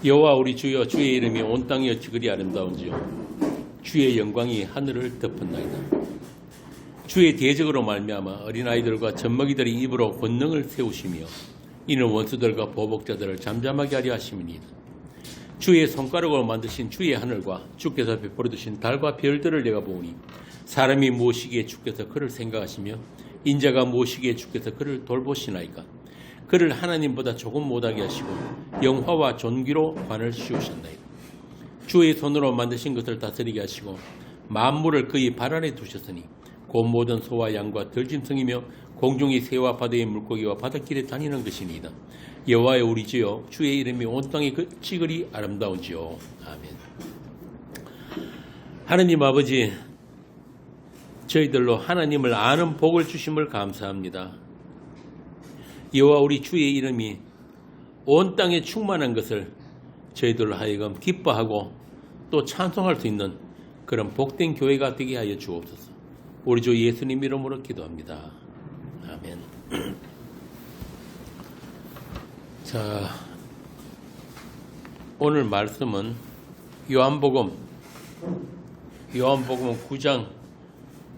여호와 우리 주여, 주의 이름이 온 땅이 어찌 그리 아름다운지요. 주의 영광이 하늘을 덮었나이다. 주의 대적으로 말미암아 어린아이들과 젖먹이들의 입으로 권능을 세우시며 이는 원수들과 보복자들을 잠잠하게 하려 하심이니이다. 주의 손가락으로 만드신 주의 하늘과 주께서 베풀어 두신 달과 별들을 내가 보오니 사람이 무엇이기에 주께서 그를 생각하시며 인자가 무엇이기에 주께서 그를 돌보시나이까. 그를 하나님보다 조금 못하게 하시고 영화와 존귀로 관을 씌우셨나이다. 주의 손으로 만드신 것을 다스리게 하시고 만물을 그의 발 아래 두셨으니 곧 모든 소와 양과 들짐승이며 공중의 새와 바다의 물고기와 바닷길에 다니는 것이니이다. 여호와의 우리 주여, 주의 이름이 온 땅에 어찌 그리 아름다운지요. 아멘. 하느님 아버지, 저희들로 하나님을 아는 복을 주심을 감사합니다. 여호와 우리 주의 이름이 온 땅에 충만한 것을 저희들로 하여금 기뻐하고 또 찬송할 수 있는 그런 복된 교회가 되게 하여 주옵소서. 우리 주 예수님 이름으로 기도합니다. 아멘. 자, 오늘 말씀은 요한복음 9장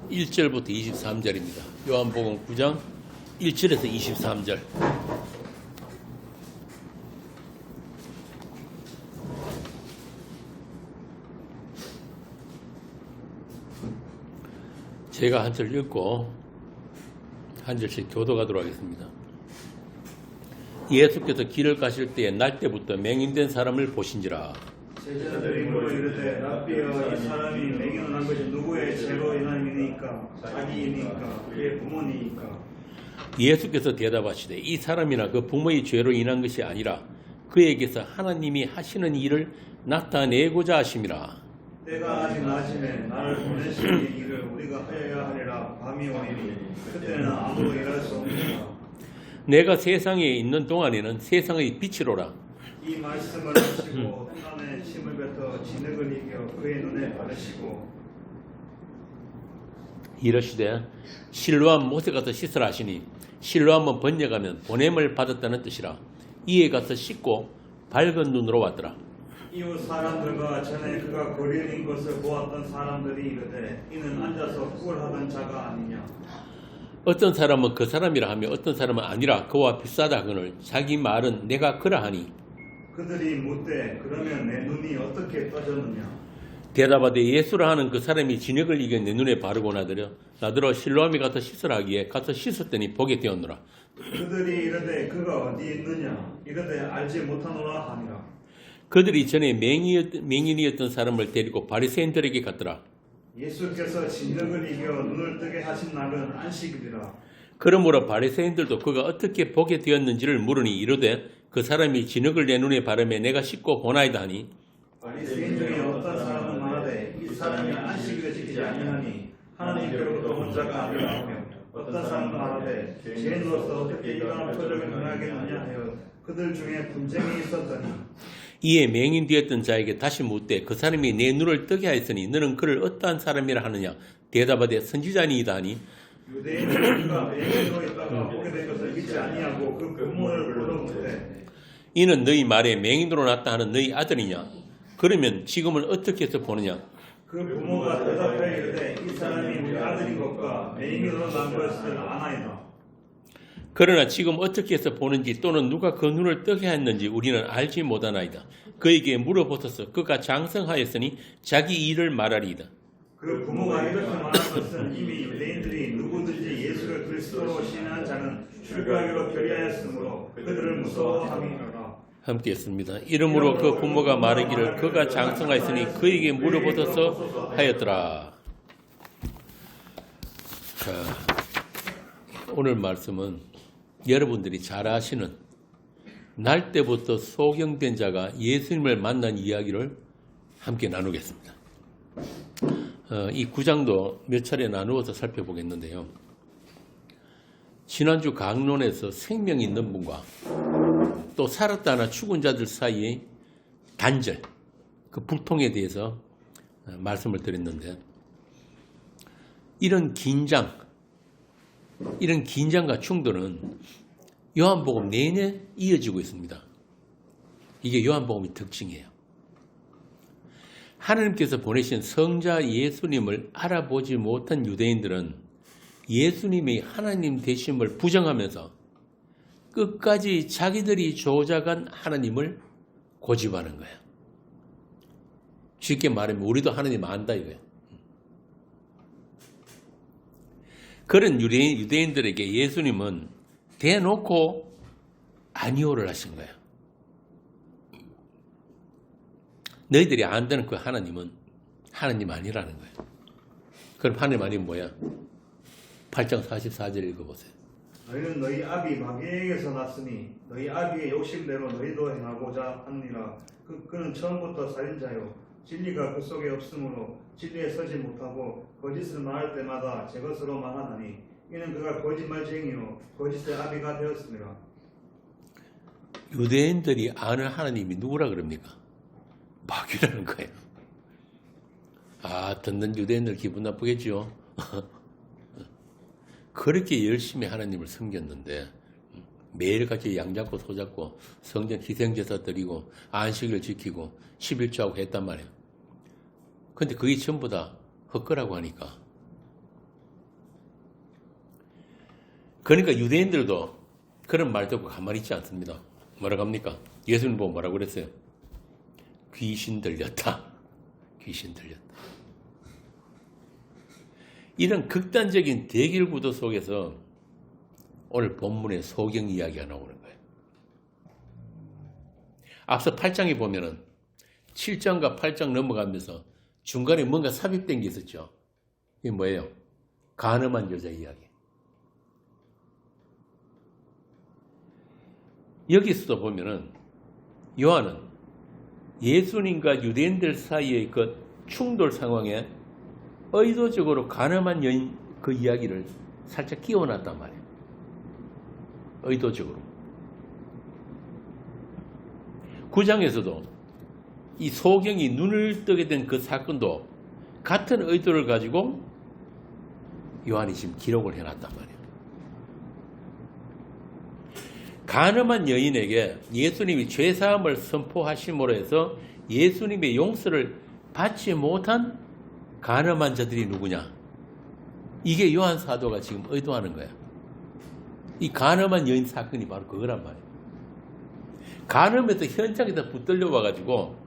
1절부터 23절입니다. 요한복음 9장 1절에서 23절. 제가 한 절 읽고 한 절씩 교도하도록 하겠습니다. 예수께서 길을 가실 때에 날 때부터 맹인된 사람을 보신지라. 제자들이 물어 이르되 라삐여, 이 사람이 맹인한 것이 누구의 죄로 인함이니까? 자기이니까? 그의 부모니까? 예수께서 대답하시되 이 사람이나 그 부모의 죄로 인한 것이 아니라 그에게서 하나님이 하시는 일을 나타내고자 하심이라. 때가 아직 낮음에 나를 보내시니 일을 우리가 하여야 하리라. 밤이 오리니 그때는 아무도 일할 수 없느니라. 내가 세상에 있는 동안에는 세상의 빛이로라. 이 말씀을 하시고 땅에 침을 뱉어 진흙을 이겨 그의 눈에 바르시고 이러시되 실로암 못에 가서 씻으라 하시니 실로암은 번역하면 보냄을 받았다는 뜻이라. 이에 가서 씻고 밝은 눈으로 왔더라. 이웃 사람들과 전에 그가 거리인 것을 보았던 사람들이 이르되 이는 앉아서 꿀하던 자가 아니냐. 어떤 사람은 그 사람이라 하며 어떤 사람은 아니라 그와 비슷하다 하거늘 자기 말은 내가 그러하니. 그들이 묻되 그러면 내 눈이 어떻게 떠졌느냐. 대답하되 예수라 하는 그 사람이 진흙을 이겨 내 눈에 바르고 나더러 실로암에 가서 씻으라 하기에 가서 씻었더니 보게 되었노라. 그들이 이르되 그가 어디 있느냐. 이르되 알지 못하노라 하니라. 그들이 전에 맹인이었던 사람을 데리고 바리새인들에게 갔더라. 예수께서 진흙을 이겨 눈을 뜨게 하신 날은 안식일이라. 그러므로 바리새인들도 그가 어떻게 보게 되었는지를 물으니 이르되 그 사람이 진흙을 내 눈에 바르매 내가 씻고 보나이다 하니. 바리새인 중에 어떤 사람은 말하되 이 사람이 안식일을 지키지 아니하니 하나님께로부터 온 자가 아니라 하며 어떤 사람은 말하되 죄인으로서 어떻게 이러한 표적을 행하겠느냐 하여 그들 중에 분쟁이 있었더니 이에 맹인 되었던 자에게 다시 묻되 그 사람이 내 눈을 뜨게 하였으니 너는 그를 어떠한 사람이라 하느냐. 대답하되 선지자니이다 하니. 유대인이 그가 맹인으로 있다가 보게 된 것을 믿지 아니하고 그 부모를 물어보되 이는 너희 말에 맹인으로 났다 하는 너희 아들이냐. 그러면 지금은 어떻게 해서 보느냐. 그 부모가 대답하여 이르되 이 사람이 우리 아들인 것과 맹인으로 난 것을 아나이다. 그러나 지금 어떻게 해서 보는지 또는 누가 그 눈을 뜨게 했는지 우리는 알지 못하나이다. 그에게 물어보소서. 그가 장성하였으니 자기 일을 말하리이다. 그 부모가 이렇게 말한 것은 이미 유대인들이 누구든지 예수를 그리스도로 신한 자는 출교하기로 결의하였으므로 그들을 무서워함이니라. 함께 했습니다. 이러므로 그 부모가 말하기를 그가 장성하였으니 그에게 물어보소서 하였더라. 자, 오늘 말씀은 여러분들이 잘 아시는 날 때부터 소경된 자가 예수님을 만난 이야기를 함께 나누겠습니다. 이 9장도 몇 차례 나누어서 살펴보겠는데요. 지난주 강론에서 생명 있는 분과 또 살았다나 죽은 자들 사이의 단절, 그 불통에 대해서 말씀을 드렸는데 이런 긴장과 충돌은 요한복음 내내 이어지고 있습니다. 이게 요한복음의 특징이에요. 하나님께서 보내신 성자 예수님을 알아보지 못한 유대인들은 예수님이 하나님 되심을 부정하면서 끝까지 자기들이 조작한 하나님을 고집하는 거예요. 쉽게 말하면 우리도 하나님 안다 이거예요. 그런 유대인들에게 예수님은 대놓고 아니오를 하신 거예요. 너희들이 안다는 그 하나님은 하나님 아니라는 거예요. 그럼 하나님 아니면 뭐야? 8장 44절 읽어보세요. 너희는 너희 아비 마귀에게서 났으니 너희 아비의 욕심대로 너희도 행하고자 하느니라. 그는 처음부터 살인자요 진리가 그 속에 없으므로 진리에 서지 못하고 거짓을 말할 때마다 제 것으로 말하나니 이는 그가 거짓말쟁이요 거짓의 아비가 되었습니다. 유대인들이 아는 하나님이 누구라 그럽니까? 마귀라는 거예요. 아, 듣는 유대인들 기분 나쁘겠죠. 그렇게 열심히 하나님을 섬겼는데 매일같이 양잡고 소잡고 성전 희생제사 드리고 안식일 지키고 11조하고 했단 말이에요. 근데 그게 전부 다 헛거라고 하니까. 그러니까 유대인들도 그런 말 듣고 가만히 있지 않습니다. 뭐라고 합니까? 예수님 보고 뭐라고 그랬어요? 귀신 들렸다. 귀신 들렸다. 이런 극단적인 대결 구도 속에서 오늘 본문의 소경 이야기가 나오는 거예요. 앞서 8장에 보면은 7장과 8장 넘어가면서 중간에 뭔가 삽입된 게 있었죠. 이게 뭐예요? 간음한 여자 이야기. 여기서도 보면은 요한은 예수님과 유대인들 사이의 그 충돌 상황에 의도적으로 간음한 여인 그 이야기를 살짝 끼워놨단 말이에요. 의도적으로. 9장에서도 이 소경이 눈을 뜨게 된 그 사건도 같은 의도를 가지고 요한이 지금 기록을 해놨단 말이에요. 간음한 여인에게 예수님이 죄사함을 선포하심으로 해서 예수님의 용서를 받지 못한 간음한 자들이 누구냐? 이게 요한 사도가 지금 의도하는 거야. 이 간음한 여인 사건이 바로 그거란 말이에요. 간음에서 현장에다 붙들려 와가지고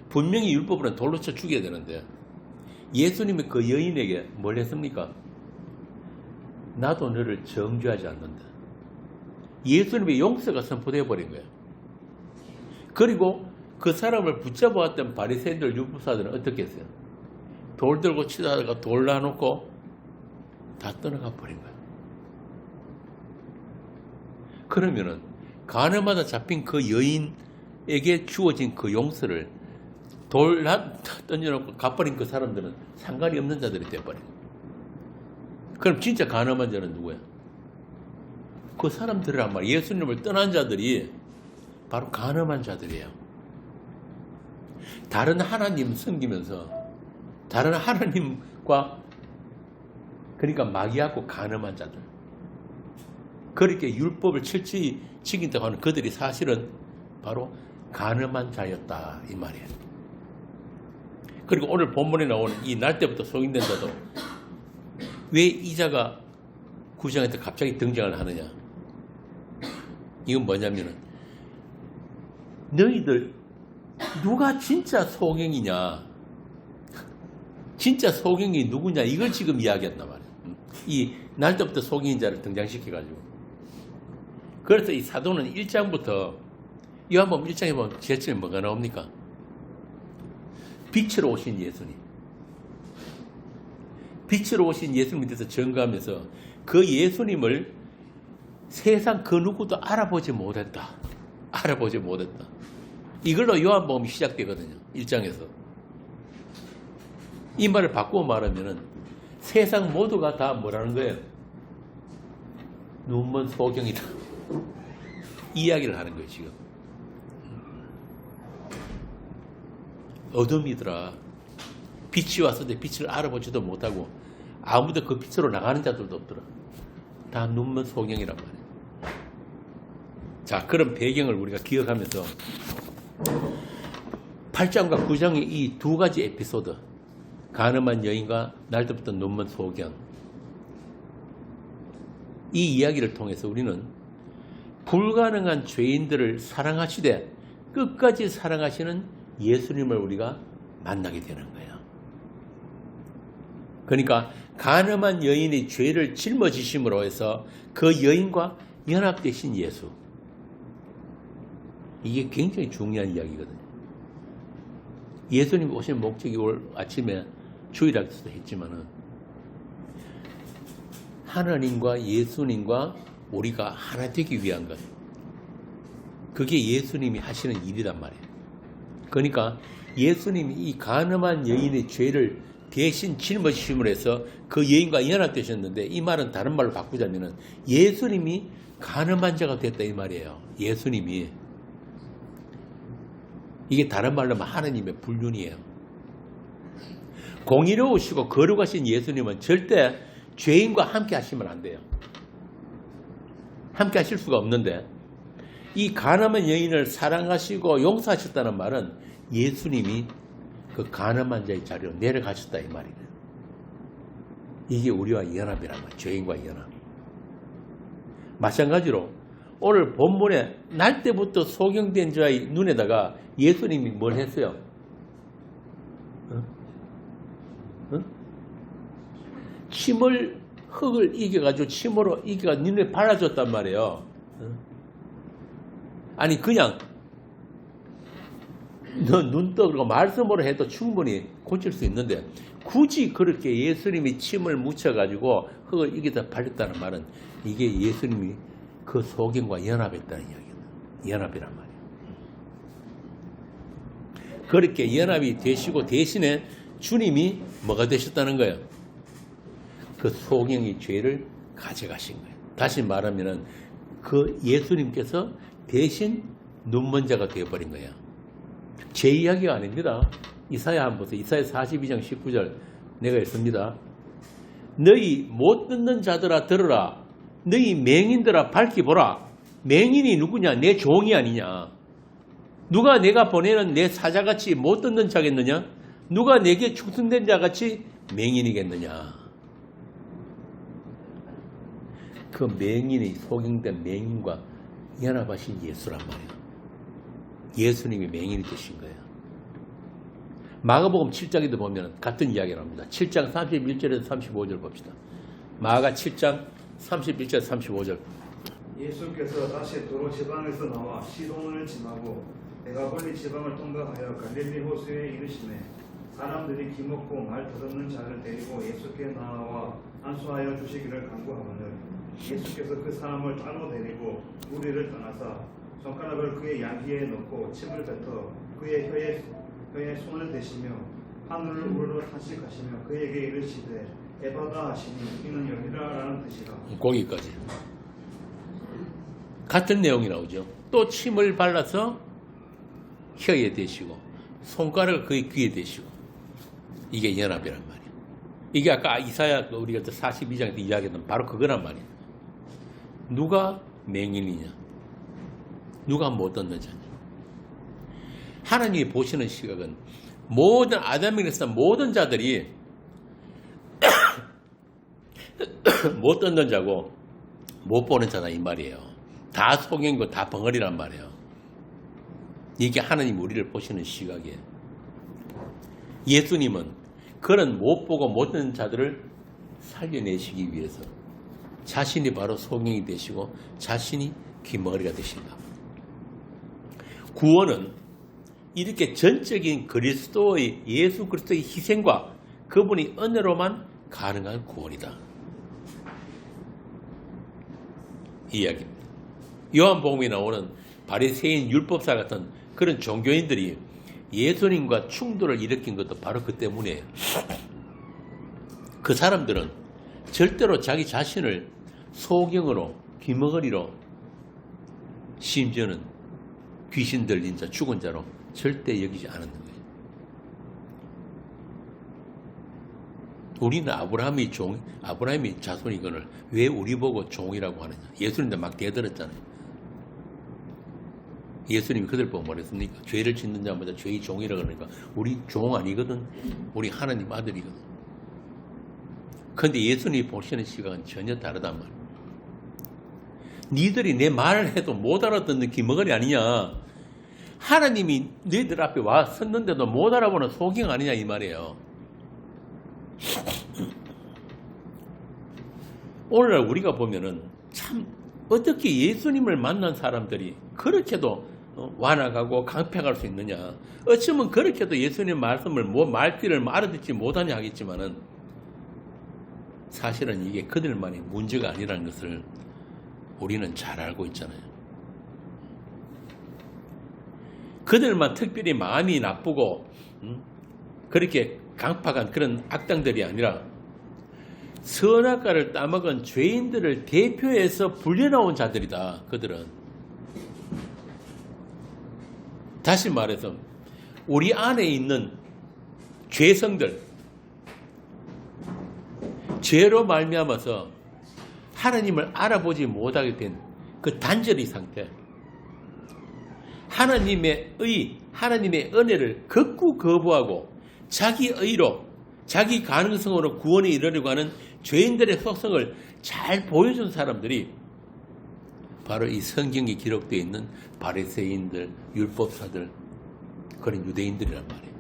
분명히 율법으로는 돌로 쳐 죽여야 되는데 예수님이 그 여인에게 뭘 했습니까? 나도 너를 정죄하지 않는다. 예수님의 용서가 선포되어 버린 거예요. 그리고 그 사람을 붙잡아왔던 바리새인들 율법사들은 어떻게 했어요? 돌 들고 치다가 돌 놔놓고 다 떠나가 버린 거예요. 그러면은 간음하다 잡힌 그 여인에게 주어진 그 용서를 돌 던져놓고 가버린 그 사람들은 상관이 없는 자들이 되어버린 거예요. 그럼 진짜 간음한 자는 누구야? 그 사람들이란 말이에요. 예수님을 떠난 자들이 바로 간음한 자들이에요. 다른 하나님 섬기면서 다른 하나님과 그러니까 마귀하고 간음한 자들. 그렇게 율법을 철저히 지킨다고 하는 그들이 사실은 바로 간음한 자였다 이 말이에요. 그리고 오늘 본문에 나오는 이 날 때부터 속인된 자도 왜 이 자가 9장에 갑자기 등장을 하느냐? 이건 뭐냐면은 너희들 누가 진짜 소경이냐? 진짜 소경이 누구냐? 이걸 지금 이야기한단 말이에요. 이 날 때부터 소경인 자를 등장시켜가지고. 그래서 이 사도는 1장부터 요한복음 1장에 보면 제일 처음에 뭐가 나옵니까? 빛으로 오신 예수님. 빛으로 오신 예수님에 대해서 증거하면서 그 예수님을 세상 그 누구도 알아보지 못했다. 알아보지 못했다. 이걸로 요한복음이 시작되거든요. 1장에서. 이 말을 바꾸어 말하면은 세상 모두가 다 뭐라는 거예요? 눈먼 소경이다. 이야기를 하는 거예요, 지금. 어둠이더라. 빛이 왔을 때 빛을 알아보지도 못하고 아무도 그 빛으로 나가는 자들도 없더라. 다 눈먼 소경이란 말이에요. 자, 그런 배경을 우리가 기억하면서 8장과 9장의 이 두 가지 에피소드, 가늠한 여인과 날때부터 눈먼 소경, 이 이야기를 통해서 우리는 불가능한 죄인들을 사랑하시되 끝까지 사랑하시는 예수님을 우리가 만나게 되는 거예요. 그러니까 가늠한 여인의 죄를 짊어지심으로 해서 그 여인과 연합되신 예수, 이게 굉장히 중요한 이야기거든요. 예수님 오신 목적이 올 아침에 주일학교에서도 했지만은 하나님과 예수님과 우리가 하나 되기 위한 것, 그게 예수님이 하시는 일이란 말이에요. 그러니까 예수님이 이 가늠한 여인의 죄를 대신 짊어지심으로 해서 그 여인과 연합되셨는데, 이 말은 다른 말로 바꾸자면은 예수님이 가늠한 자가 됐다 이 말이에요. 예수님이. 이게 다른 말로 하면 하나님의 불륜이에요. 공의로우시고 거룩하신 예수님은 절대 죄인과 함께 하시면 안 돼요. 함께 하실 수가 없는데, 이 가늠한 여인을 사랑하시고 용서하셨다는 말은 예수님이 그 가늠한 자의 자리로 내려가셨다 이 말이에요. 이게 우리와 연합이란 말이에요. 죄인과 연합. 마찬가지로 오늘 본문에 날 때부터 소경된 자의 눈에다가 예수님이 뭘 했어요? 침을, 흙을 이겨가지고 침으로 이겨가지고 눈에 발라줬단 말이에요. 아니 그냥 너 눈 떠, 말씀으로 해도 충분히 고칠 수 있는데, 굳이 그렇게 예수님이 침을 묻혀가지고 흙을 이기다 발렸다는 말은 이게 예수님이 그 소경과 연합했다는 이야기예요. 연합이란 말이에요. 그렇게 연합이 되시고 대신에 주님이 뭐가 되셨다는 거예요? 그 소경의 죄를 가져가신 거예요. 다시 말하면은 그 예수님께서 대신 눈먼 자가 되어버린 거예요. 제 이야기가 아닙니다. 이사야 한번 보세요. 이사야 42장 19절 내가 읽습니다. 너희 못 듣는 자들아 들으라. 너희 맹인들아 밝히 보라. 맹인이 누구냐? 내 종이 아니냐? 누가 내가 보내는 내 사자같이 못 듣는 자겠느냐? 누가 내게 충성된 자같이 맹인이겠느냐? 그 맹인이 소경된 맹인과 연합하신 예수란 말이에요. 예수님이 맹인이 되신 거예요. 마가복음 7장에도 보면 같은 이야기를 합니다. 7장 31절에서 35절 봅시다. 마가 7장 31절 35절. 예수께서 다시 도로 지방에서 나와 시돈을 지나고 대가볼리 지방을 통과하여 갈릴리 호수에 이르시매 사람들이 기먹고 말 더듬는 자를 데리고 예수께 나와 안수하여 주시기를 간구하거늘 예수께서 그 사람을 따로 데리고 무리를 떠나사 손가락을 그의 양귀에 넣고 침을 뱉어 그의 혀에 손을 대시며 하늘을 우러러 탄식하시며 그에게 이르시되 에바다 하시니 이는 열리라라는 뜻이라. 거기까지 같은 내용이 나오죠. 또 침을 발라서 혀에 대시고 손가락을 그의 귀에 대시고, 이게 연합이란 말이에요. 이게 아까 이사야 우리가 42장에서 이야기했던 바로 그거란 말이에요. 누가 맹인이냐? 누가 못 듣는 자냐? 하나님이 보시는 시각은 모든 아담에게서 모든 자들이 못 듣는 자고 못 보는 자다 이 말이에요. 다 소경이고 다 벙어리란 말이에요. 이게 하나님 우리를 보시는 시각이에요. 예수님은 그런 못 보고 못 듣는 자들을 살려내시기 위해서 자신이 바로 소경이 되시고 자신이 귀머리가 되신다. 구원은 이렇게 전적인 그리스도의 예수 그리스도의 희생과 그분의 은혜로만 가능한 구원이다. 이 이야기입니다. 요한복음에 나오는 바리새인 율법사 같은 그런 종교인들이 예수님과 충돌을 일으킨 것도 바로 그 때문이에요. 그 사람들은 절대로 자기 자신을 소경으로, 귀머거리로, 심지어는 귀신 들린 자, 죽은 자로 절대 여기지 않았는 거예요. 우리는 아브라함의 자손이거늘 왜 우리 보고 종이라고 하느냐? 예수님도 막 대들었잖아요. 예수님이 그들 보고 뭐랬습니까? 죄를 짓는 자마다 죄의 종이라 그러니까 우리 종 아니거든. 우리 하나님 아들이거든. 그런데 예수님이 보시는 시각은 전혀 다르단 말이야. 니들이 내 말을 해도 못 알아듣는 기머거리 아니냐. 하나님이 너희들 앞에 와 섰는데도 못 알아보는 소경 아니냐 이 말이에요. 오늘날 우리가 보면은 참 어떻게 예수님을 만난 사람들이 그렇게도 완악하고 강팍할 수 있느냐. 어쩌면 그렇게도 예수님 말씀을 말귀를 알아듣지 못하냐 하겠지만은 사실은 이게 그들만의 문제가 아니라는 것을 우리는 잘 알고 있잖아요. 그들만 특별히 마음이 나쁘고 그렇게 강팍한 그런 악당들이 아니라 선악과를 따먹은 죄인들을 대표해서 불려나온 자들이다. 그들은. 다시 말해서 우리 안에 있는 죄성들, 죄로 말미암아서 하나님을 알아보지 못하게 된 그 단절의 상태, 하나님의 은혜를 극구 거부하고 자기 의로, 자기 가능성으로 구원에 이르려고 하는 죄인들의 속성을 잘 보여준 사람들이 바로 이 성경에 기록되어 있는 바리새인들, 율법사들, 그런 유대인들이란 말이에요.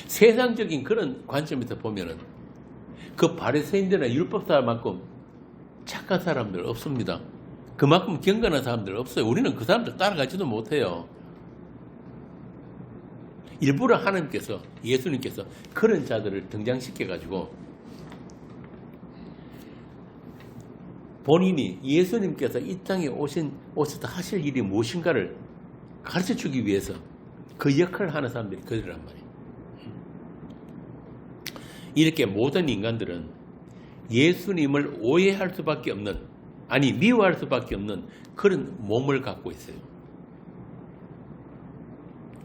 세상적인 그런 관점에서 보면은 그 바리새인들이나 율법사만큼 착한 사람들 없습니다. 그만큼 경건한 사람들 없어요. 우리는 그 사람들 따라가지도 못해요. 일부러 하나님께서, 예수님께서 그런 자들을 등장시켜가지고 본인이 예수님께서 이 땅에 오셔서 하실 일이 무엇인가를 가르쳐주기 위해서 그 역할을 하는 사람들이 그들이란 말이에요. 이렇게 모든 인간들은 예수님을 오해할 수밖에 없는, 아니 미워할 수밖에 없는 그런 몸을 갖고 있어요.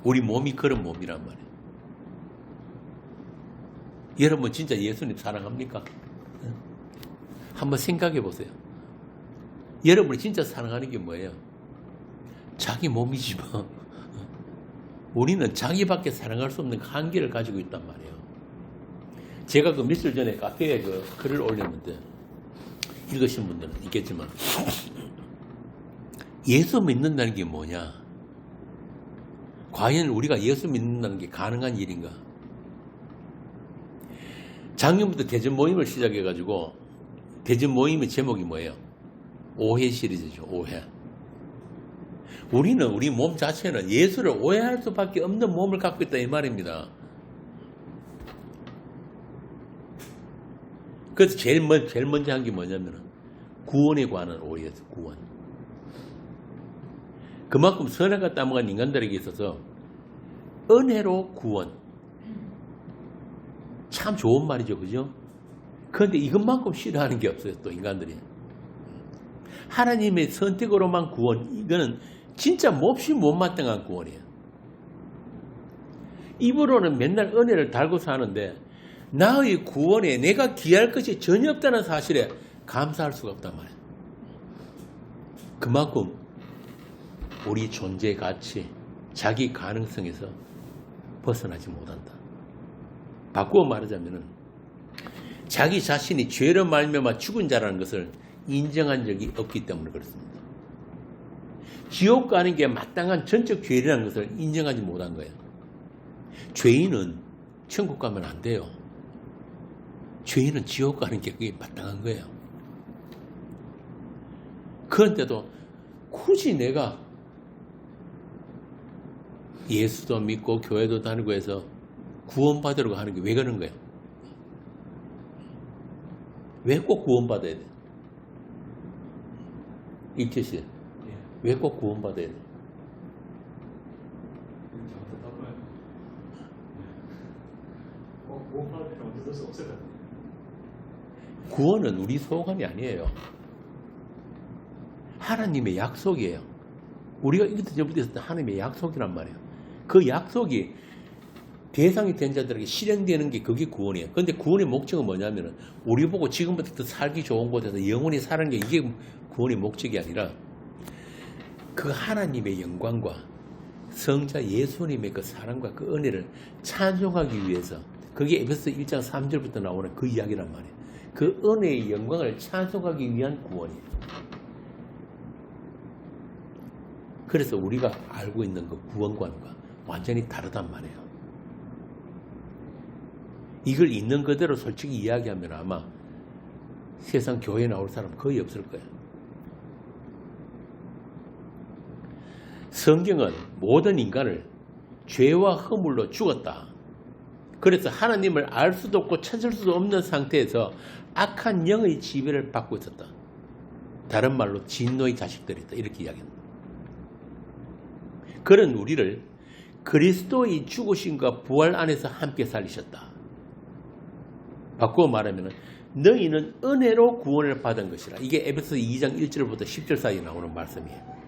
우리 몸이 그런 몸이란 말이에요. 여러분 진짜 예수님 사랑합니까? 한번 생각해 보세요. 여러분이 진짜 사랑하는 게 뭐예요? 자기 몸이지 뭐. 우리는 자기밖에 사랑할 수 없는 한계를 가지고 있단 말이에요. 제가 그 며칠 전에 카페에 그 글을 올렸는데 읽으신 분들은 있겠지만 예수 믿는다는 게 뭐냐? 과연 우리가 예수 믿는다는 게 가능한 일인가? 작년부터 대전 모임을 시작해가지고 대전 모임의 제목이 뭐예요? 오해 시리즈죠. 오해. 우리는 우리 몸 자체는 예수를 오해할 수밖에 없는 몸을 갖고 있다 이 말입니다. 그래서 제일 먼저 한 게 뭐냐면 구원에 관한 오해였어요. 구원. 그만큼 선악과 따먹은 인간들에게 있어서 은혜로 구원. 참 좋은 말이죠. 그죠? 그런데 이것만큼 싫어하는 게 없어요. 또 인간들이. 하나님의 선택으로만 구원. 이거는 진짜 몹시 못마땅한 구원이에요. 입으로는 맨날 은혜를 달고 사는데 나의 구원에 내가 기할 것이 전혀 없다는 사실에 감사할 수가 없단 말이에요. 그만큼 우리 존재 가치, 자기 가능성에서 벗어나지 못한다. 바꾸어 말하자면 자기 자신이 죄로 말미암아 죽은 자라는 것을 인정한 적이 없기 때문에 그렇습니다. 지옥 가는 게 마땅한 전적 죄라는 것을 인정하지 못한 거예요. 죄인은 천국 가면 안 돼요. 죄인은 지옥 가는 게 그게 마땅한 거예요. 그런데도 굳이 내가 예수도 믿고 교회도 다니고 해서 구원받으려고 하는 게 왜 그런 거예요? 왜 꼭 구원받아야 돼? 이태 씨, 왜 꼭 구원받아야 돼? 구원은 우리 소관이 아니에요. 하나님의 약속이에요. 우리가 이것도 전부터 있었던 하나님의 약속이란 말이에요. 그 약속이 대상이 된 자들에게 실행되는 게 그게 구원이에요. 그런데 구원의 목적은 뭐냐면은 우리 보고 지금부터 살기 좋은 곳에서 영원히 사는 게 이게 구원의 목적이 아니라 그 하나님의 영광과 성자 예수님의 그 사랑과 그 은혜를 찬송하기 위해서, 그게 에베소 1장 3절부터 나오는 그 이야기란 말이에요. 그 은혜의 영광을 찬송하기 위한 구원이에요. 그래서 우리가 알고 있는 그 구원관과 완전히 다르단 말이에요. 이걸 있는 그대로 솔직히 이야기하면 아마 세상 교회에 나올 사람 거의 없을 거예요. 성경은 모든 인간을 죄와 허물로 죽었다. 그래서 하나님을 알 수도 없고 찾을 수도 없는 상태에서 악한 영의 지배를 받고 있었다. 다른 말로 진노의 자식들이다. 이렇게 이야기합니다. 그런 우리를 그리스도의 죽으심과 부활 안에서 함께 살리셨다. 바꾸어 말하면 너희는 은혜로 구원을 받은 것이라. 이게 에베소 2장 1절부터 10절 사이에 나오는 말씀이에요.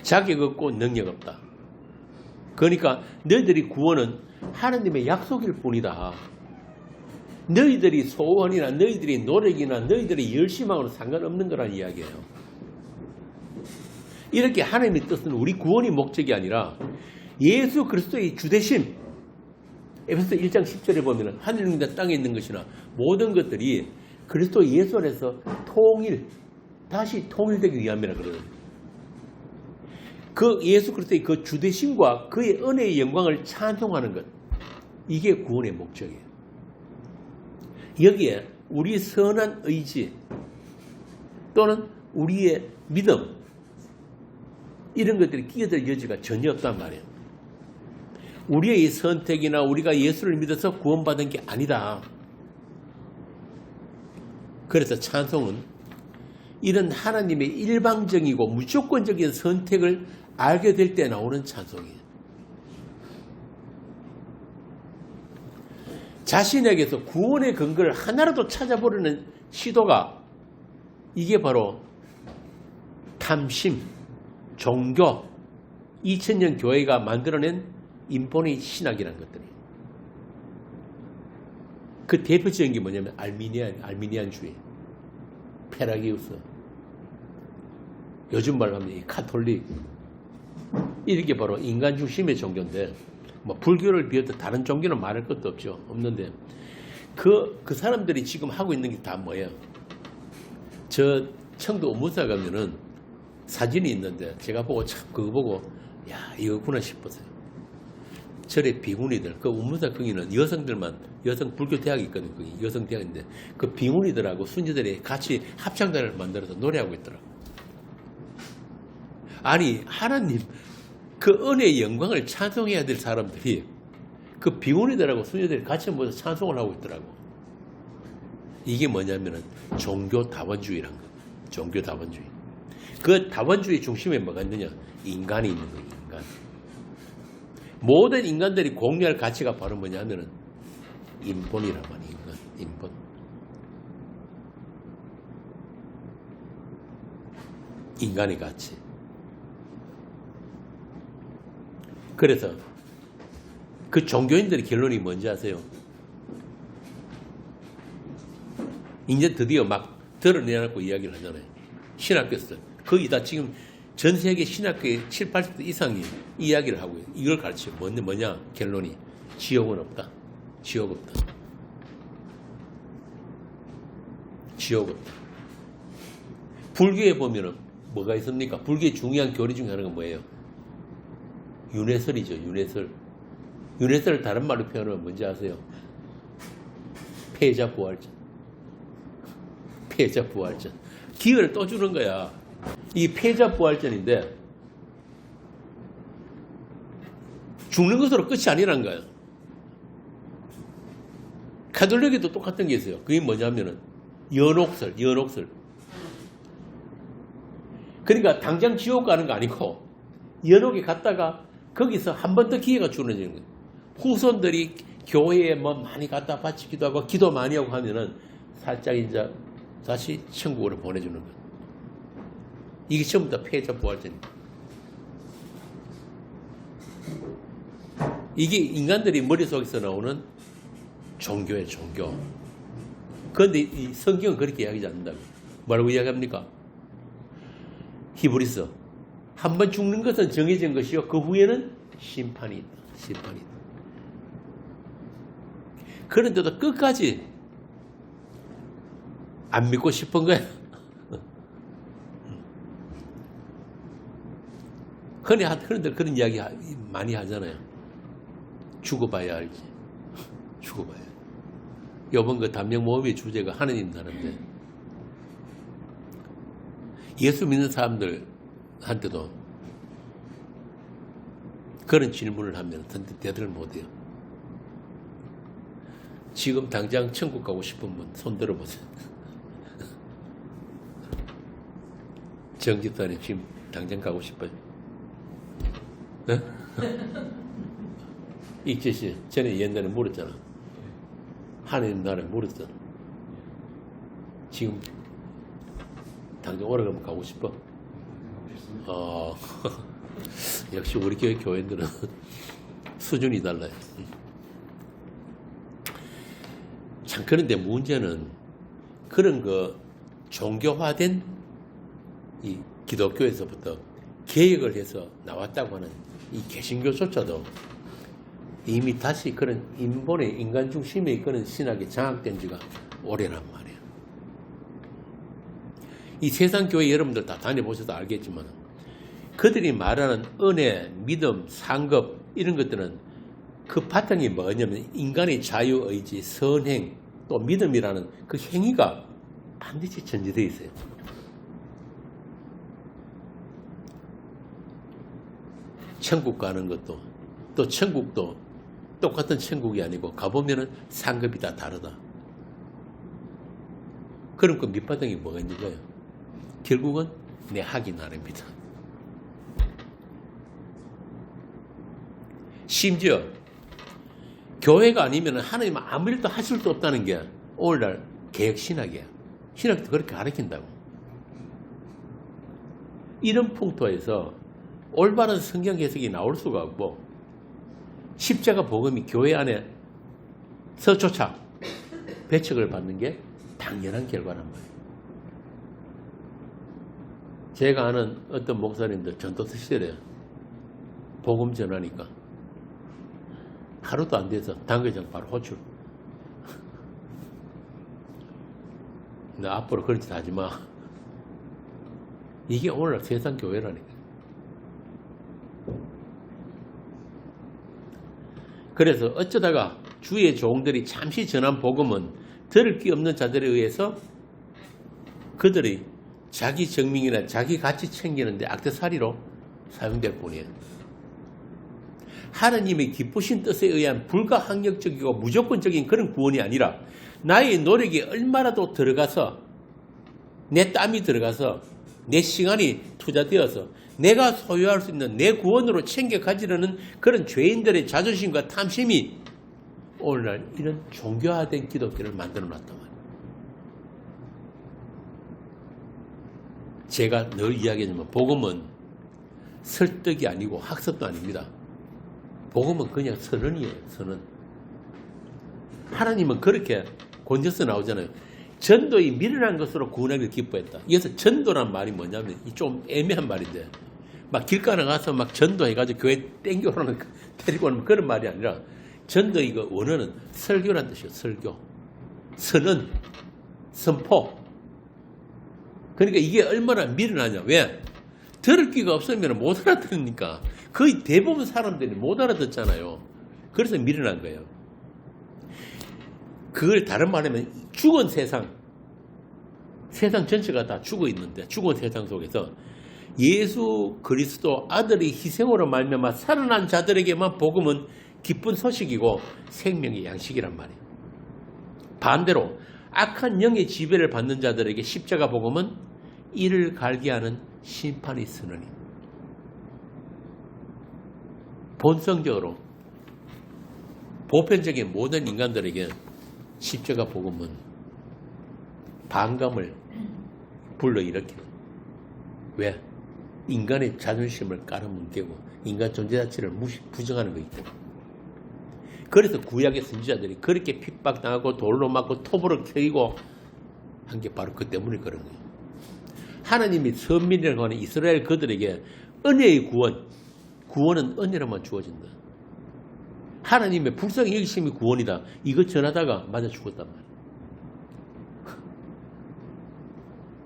자격 없고 능력 없다. 그러니까 너희들이 구원은 하나님의 약속일 뿐이다. 너희들이 소원이나 너희들의 노력이나 너희들의 열심하고는 상관없는 거란 이야기예요. 이렇게 하나님의 뜻은 우리 구원이 목적이 아니라 예수 그리스도의 주대심, 에베소 1장 10절에 보면 하늘과 땅에 있는 것이나 모든 것들이 그리스도 예수 안에서 다시 통일되기 위함이라 그러거든요. 그 예수 그리스도의 그 주대심과 그의 은혜의 영광을 찬송하는 것, 이게 구원의 목적이에요. 여기에 우리 선한 의지 또는 우리의 믿음, 이런 것들이 끼어들 여지가 전혀 없단 말이에요. 우리의 선택이나 우리가 예수를 믿어서 구원받은 게 아니다. 그래서 찬송은 이런 하나님의 일방적이고 무조건적인 선택을 알게 될 때 나오는 찬송이에요. 자신에게서 구원의 근거를 하나라도 찾아보려는 시도가, 이게 바로 탐심, 종교, 2000년 교회가 만들어낸 인본의 신학이라는 것들이에요. 그 대표적인 게 뭐냐면 알미니안주의, 페라기우스, 요즘 말로 하면 이 카톨릭, 이렇게 바로 인간 중심의 종교인데, 뭐 불교를 비롯해 다른 종교는 말할 것도 없는데 그 사람들이 지금 하고 있는 게 다 뭐예요? 저 청도 우무사 가면은 사진이 있는데 제가 보고 참 그거 보고 야 이거구나 싶었어요. 절에 비구니들, 그 우무사 거기는 여성 불교 대학이 있거든요. 거기 여성 대학인데 그 비구니들하고 순지들이 같이 합창단을 만들어서 노래하고 있더라고. 아니 하나님 그 은혜의 영광을 찬송해야 될 사람들이 그 비구니들하고 순지들이 같이 모여서 찬송을 하고 있더라고. 이게 뭐냐면은 종교 다원주의란 거. 종교 다원주의. 그 다원주의 중심에 뭐가 있느냐? 인간이 있는 거예요. 인간. 모든 인간들이 공유할 가치가 바로 뭐냐면은 인본이란 말이에요. 인본. 인간의 가치. 그래서 그 종교인들의 결론이 뭔지 아세요? 이제 드디어 막 드러내놓고 이야기를 하잖아요. 신학교에서. 거의 다 지금 전 세계 신학교의 7, 80% 이상이 이 이야기를 하고 이걸 가르쳐요. 뭐냐? 결론이. 지옥은 없다. 지옥 없다. 지옥 없다. 불교에 보면은 뭐가 있습니까? 불교의 중요한 교리 중에 하나가 뭐예요? 윤회설이죠. 윤회설. 윤회설을 다른 말로 표현하면 뭔지 아세요? 패자 부활전. 패자 부활전. 기회를 또 주는 거야. 이 패자 부활전인데 죽는 것으로 끝이 아니란 거야. 가톨릭에도 똑같은 게 있어요. 그게 뭐냐면은 연옥설. 그러니까 당장 지옥 가는 거 아니고 연옥에 갔다가 거기서 한 번 더 기회가 주어지는 거예요. 후손들이 교회에 뭐 많이 갖다 바치기도 하고 기도 많이 하고 하면은 살짝 이제 다시 천국으로 보내주는 거예요. 이게 전부 다 패자 부활전입니다. 이게 인간들이 머릿속에서 나오는 종교예요, 종교. 그런데 이 성경은 그렇게 이야기하지 않는다고. 뭐라고 이야기합니까? 히브리서 한 번 죽는 것은 정해진 것이요. 그 후에는 심판이 있다. 심판이 있다. 그런데도 끝까지 안 믿고 싶은 거야. 그런데 그런 이야기 많이 하잖아요. 죽어봐야 알지. 죽어봐야. 이번 그 담력 모험의 주제가 하느님 나라인데 예수 믿는 사람들한테도 그런 질문을 하면 대답을 못해요. 지금 당장 천국 가고 싶은 분 손 들어보세요. 정집사님 지금 당장 가고 싶어요? 네? 이채씨 전에 옛날에 물었잖아. 하나님 나라에 물었잖아. 지금 당장 오래가면 가고 싶어? 역시 우리 교회들은 수준이 달라요. 참 그런데 문제는 그런 그 종교화된 이 기독교에서부터 개혁을 해서 나왔다고 하는 이 개신교조차도 이미 다시 그런 인본의 인간 중심의 그런 신학에 장악된 지가 오래란 말이에요. 이 세상 교회 여러분들 다 다녀보셔도 알겠지만 그들이 말하는 은혜, 믿음, 상급 이런 것들은 그 바탕이 뭐냐면 인간의 자유의지, 선행, 또 믿음이라는 그 행위가 반드시 전제되어 있어요. 천국 가는 것도 또 천국도 똑같은 천국이 아니고 가보면은 상급이 다 다르다. 그럼 그 밑바탕이 뭐가 있는 거예요? 결국은 내 하기 나름입니다. 심지어 교회가 아니면 하나님 아무 일도 하실 수 없다는 게 오늘날 개혁신학이야. 신학도 그렇게 가르친다고. 이런 풍토에서 올바른 성경 해석이 나올 수가 없고 십자가 복음이 교회 안에서조차 배척을 받는 게 당연한 결과란 말이에요. 제가 아는 어떤 목사님들 전도서 시절에 복음 전하니까 하루도 안 돼서 당회장 바로 호출. 나 앞으로 그런 짓 하지 마. 이게 오늘날 세상 교회라니까. 그래서 어쩌다가 주의 종들이 잠시 전한 복음은 들을 기 없는 자들에 의해서 그들이 자기 정명이나 자기 가치 챙기는데 액세서리로 사용될 뿐이에요. 하나님의 기쁘신 뜻에 의한 불가항력적이고 무조건적인 그런 구원이 아니라 나의 노력이 얼마라도 들어가서 내 땀이 들어가서 내 시간이 투자되어서 내가 소유할 수 있는 내 구원으로 챙겨 가지려는 그런 죄인들의 자존심과 탐심이 오늘날 이런 종교화된 기독교를 만들어 놨단 말이에요. 제가 늘 이야기하지만 복음은 설득이 아니고 학습도 아닙니다. 복음은 그냥 선언이에요. 선언. 하나님은 그렇게 본져서 나오잖아요. 전도의 미련한 것으로 구원하기를 기뻐했다. 여기서 전도란 말이 뭐냐면 좀 애매한 말인데 막 길가에 가서 막 전도해가지고 교회 땡겨오라는 데리고 오는 그런 말이 아니라 전도의 그 원어는 설교란 뜻이에요. 설교. 선언. 선포. 그러니까 이게 얼마나 미련하냐. 왜? 들을 귀가 없으면 못 알아들으니까 거의 대부분 사람들이 못 알아듣잖아요. 그래서 미련한 거예요. 그걸 다른 말하면 죽은 세상 전체가 다 죽어 있는데 죽은 세상 속에서 예수 그리스도 아들의 희생으로 말미암아 살아난 자들에게만 복음은 기쁜 소식이고 생명의 양식이란 말이에요. 반대로 악한 영의 지배를 받는 자들에게 십자가 복음은 이를 갈게 하는 심판의 선언이. 본성적으로 보편적인 모든 인간들에게 십자가 복음은 반감을 불러일으키는. 왜? 인간의 자존심을 깔아뭉개고 인간 존재 자체를 부정하는 거기 때문에. 그래서 구약의 선지자들이 그렇게 핍박당하고 돌로 맞고 톱으로 켜이고 한 게 바로 그 때문에 그런 거예요. 하나님이 선민이라고 하는 이스라엘 그들에게 은혜의 구원은 은혜로만 주어진다. 하나님의 불쌍히 여기심이 구원이다. 이거 전하다가 맞아 죽었단 말이야.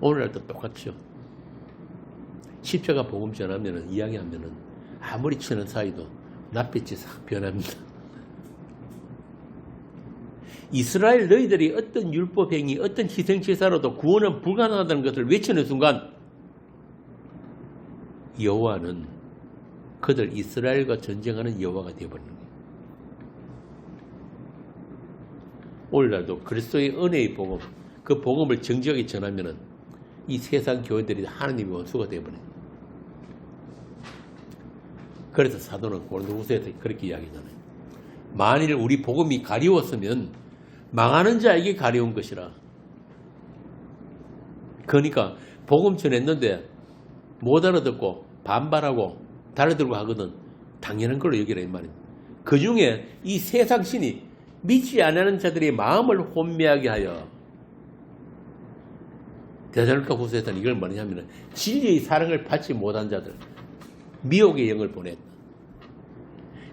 오늘날도 똑같죠. 십자가 복음 전하면은, 이야기하면은 아무리 친한 사이도 낯빛이 싹 변합니다. 이스라엘 너희들이 어떤 율법행위, 어떤 희생제사로도 구원은 불가능하다는 것을 외치는 순간 여호와는 그들 이스라엘과 전쟁하는 여호와가 되어버리는 거예요. 오늘날도 그리스도의 은혜의 복음, 그 복음을 정직하게 전하면은 이 세상 교회들이 하나님의 원수가 되어버려요. 그래서 사도는 고린도후서에서 그렇게 이야기하잖아요. 만일 우리 복음이 가리웠으면 망하는 자에게 가려운 것이라. 그러니까 복음 전했는데 못 알아듣고 반발하고 달려들고 하거든 당연한 걸로 여기라 이 말입니다. 그 중에 이 세상 신이 믿지 않는 자들의 마음을 혼미하게 하여 데살로니가 후서에서는 이걸 뭐냐면 진리의 사랑을 받지 못한 자들 미혹의 영을 보냈다.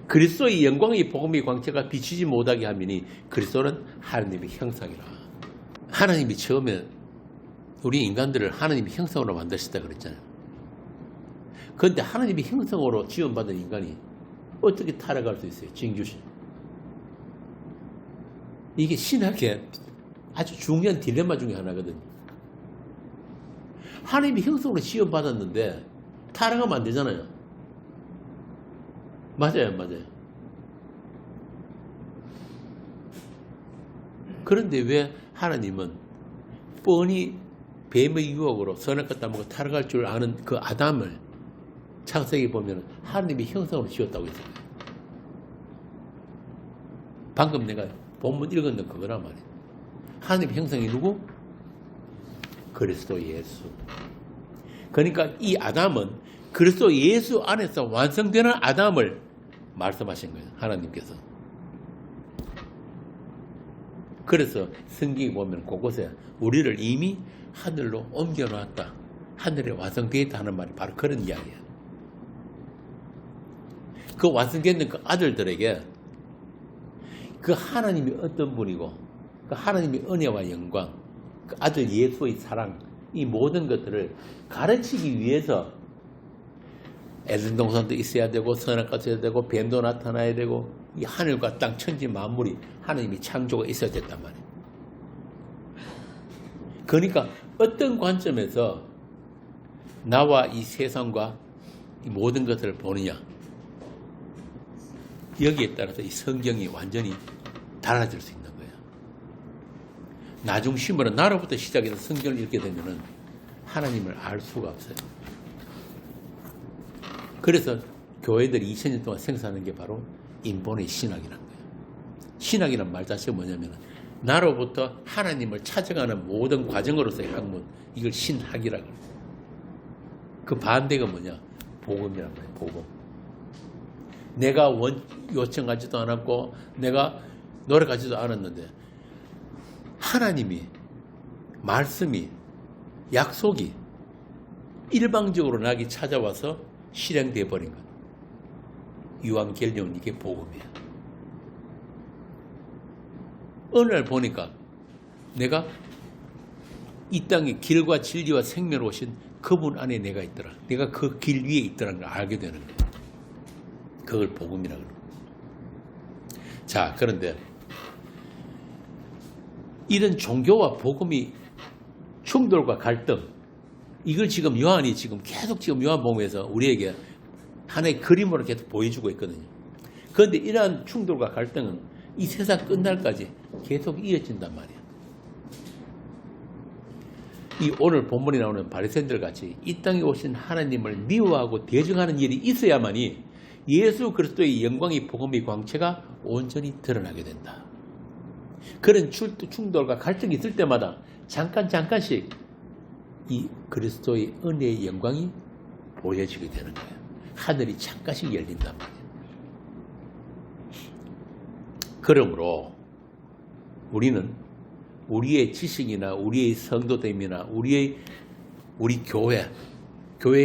그리스도의 영광의 복음의 광채가 비치지 못하게 하미니 그리스도는 하나님의 형상이라. 하나님이 처음에 우리 인간들을 하나님의 형상으로 만드셨다 그랬잖아요. 그런데 하나님의 형상으로 지원받은 인간이 어떻게 타락할 수 있어요? 징조신. 이게 신학의 아주 중요한 딜레마 중에 하나거든요. 하나님의 형상으로 지원받았는데 타락하면 안 되잖아요. 맞아요, 맞아요. 그런데 왜 하나님은 뻔히 뱀의 유혹으로 선악과 따먹고 타락할 줄 아는 그 아담을 창세기 보면 하나님의 형상으로 지었다고 했어요. 방금 내가 본문 읽었는 그거란 말이에요. 하나님의 형상이 누구? 그리스도 예수. 그러니까 이 아담은 그리스도 예수 안에서 완성되는 아담을 말씀하신 거예요. 하나님께서. 그래서 성경에 보면 곳곳에 우리를 이미 하늘로 옮겨놨다. 하늘에 완성되어 있다 하는 말이 바로 그런 이야기예요. 그 완성되는 그 아들들에게 그 하나님이 어떤 분이고 그 하나님의 은혜와 영광, 그 아들 예수의 사랑, 이 모든 것들을 가르치기 위해서 에덴 동산도 있어야 되고 선악과도 있어야 되고 뱀도 나타나야 되고 이 하늘과 땅 천지 만물이 하나님이 창조가 있어야 됐단 말이에요. 그러니까 어떤 관점에서 나와 이 세상과 이 모든 것들을 보느냐, 여기에 따라서 이 성경이 완전히 달라질 수 있는 거예요. 나중심으로 나로부터 시작해서 성경을 읽게 되면은 하나님을 알 수가 없어요. 그래서 교회들이 2000년 동안 생산하는 게 바로 인본의 신학이라는 거예요. 신학이라는 말 자체가 뭐냐면 나로부터 하나님을 찾아가는 모든 과정으로서의 학문, 이걸 신학이라고 해요. 그 반대가 뭐냐? 복음이란 말이에요. 복음. 내가 요청하지도 않았고 내가 노력하지도 않았는데 하나님이, 말씀이, 약속이 일방적으로 나에게 찾아와서 실행되어 버린 것. 유한결론은 이게 복음이야. 어느 날 보니까 내가 이 땅에 길과 진리와 생명을 오신 그분 안에 내가 있더라. 내가 그 길 위에 있더라는 걸 알게 되는 거야. 그걸 복음이라고 그래요. 자, 그런데 이런 종교와 복음이 충돌과 갈등, 이걸 지금 요한이 계속 요한복음에서 우리에게 하나의 그림으로 계속 보여주고 있거든요. 그런데 이러한 충돌과 갈등은 이 세상 끝날까지 계속 이어진단 말이에요. 이 오늘 본문에 나오는 바리새인들 같이 이 땅에 오신 하나님을 미워하고 대적하는 일이 있어야만이 예수 그리스도의 영광의 복음의 광채가 온전히 드러나게 된다. 그런 충돌과 갈등이 있을 때마다 잠깐씩 이 그리스도의 은혜의 영광이 보여지게 되는 거예요. 하늘이 잠깐씩 열린단 말이에요. 그러므로 우리는 우리의 지식이나 우리의 성도됨이나 우리 교회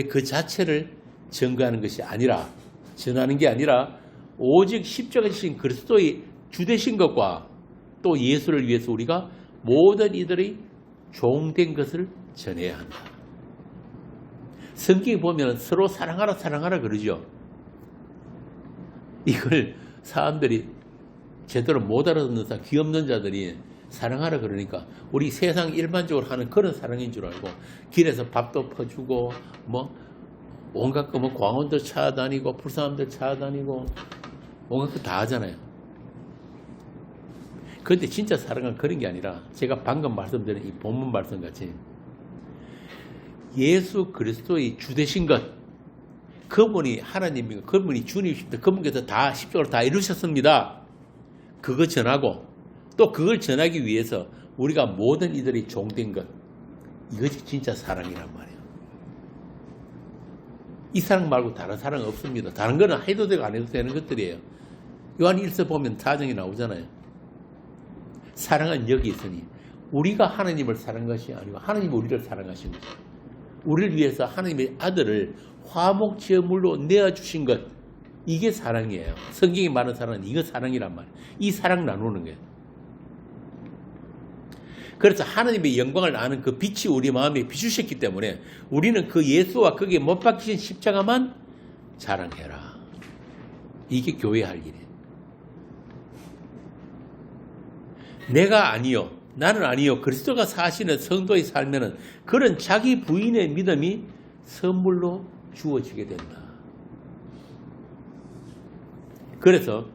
그 자체를 증거하는 것이 아니라, 전하는 게 아니라 오직 십자가 지신 그리스도의 주되신 것과 또 예수를 위해서 우리가 모든 이들의 종된 것을 전해야 한다. 성경에 보면 서로 사랑하라 사랑하라 그러죠. 이걸 사람들이 제대로 못 알아듣는 사람, 귀 없는 자들이 사랑하라 그러니까 우리 세상 일반적으로 하는 그런 사랑인 줄 알고 길에서 밥도 퍼주고 뭐 온갖 거 뭐 광원들 찾아다니고 불사람들 찾아다니고 온갖 거 다 하잖아요. 그런데 진짜 사랑은 그런 게 아니라 제가 방금 말씀드린 이 본문 말씀같이 예수 그리스도의 주되신 것, 그분이 하나님이고 그분이 주님이십니다. 그분께서 다 십자가로 다 이루셨습니다. 그거 전하고 또 그걸 전하기 위해서 우리가 모든 이들이 종된 것, 이것이 진짜 사랑이란 말이에요. 이 사랑 말고 다른 사랑 없습니다. 다른 거는 해도 되고 안 해도 되는 것들이에요. 요한 1서 보면 사정이 나오잖아요. 사랑은 여기 있으니 우리가 하나님을 사랑한 것이 아니고 하나님이 우리를 사랑하신 거죠. 우리를 위해서 하나님의 아들을 화목제물로 내어주신 것, 이게 사랑이에요. 성경이 말하는 사랑은 이거 사랑이란 말이에요. 이 사랑 나누는 거예요. 그래서 하나님의 영광을 아는 그 빛이 우리 마음에 비추셨기 때문에 우리는 그 예수와 거기에 못 박히신 십자가만 자랑해라. 이게 교회 할 일이에요. 내가 아니요, 나는 아니요, 그리스도가 사시는 성도의 삶에는 그런 자기 부인의 믿음이 선물로 주어지게 된다. 그래서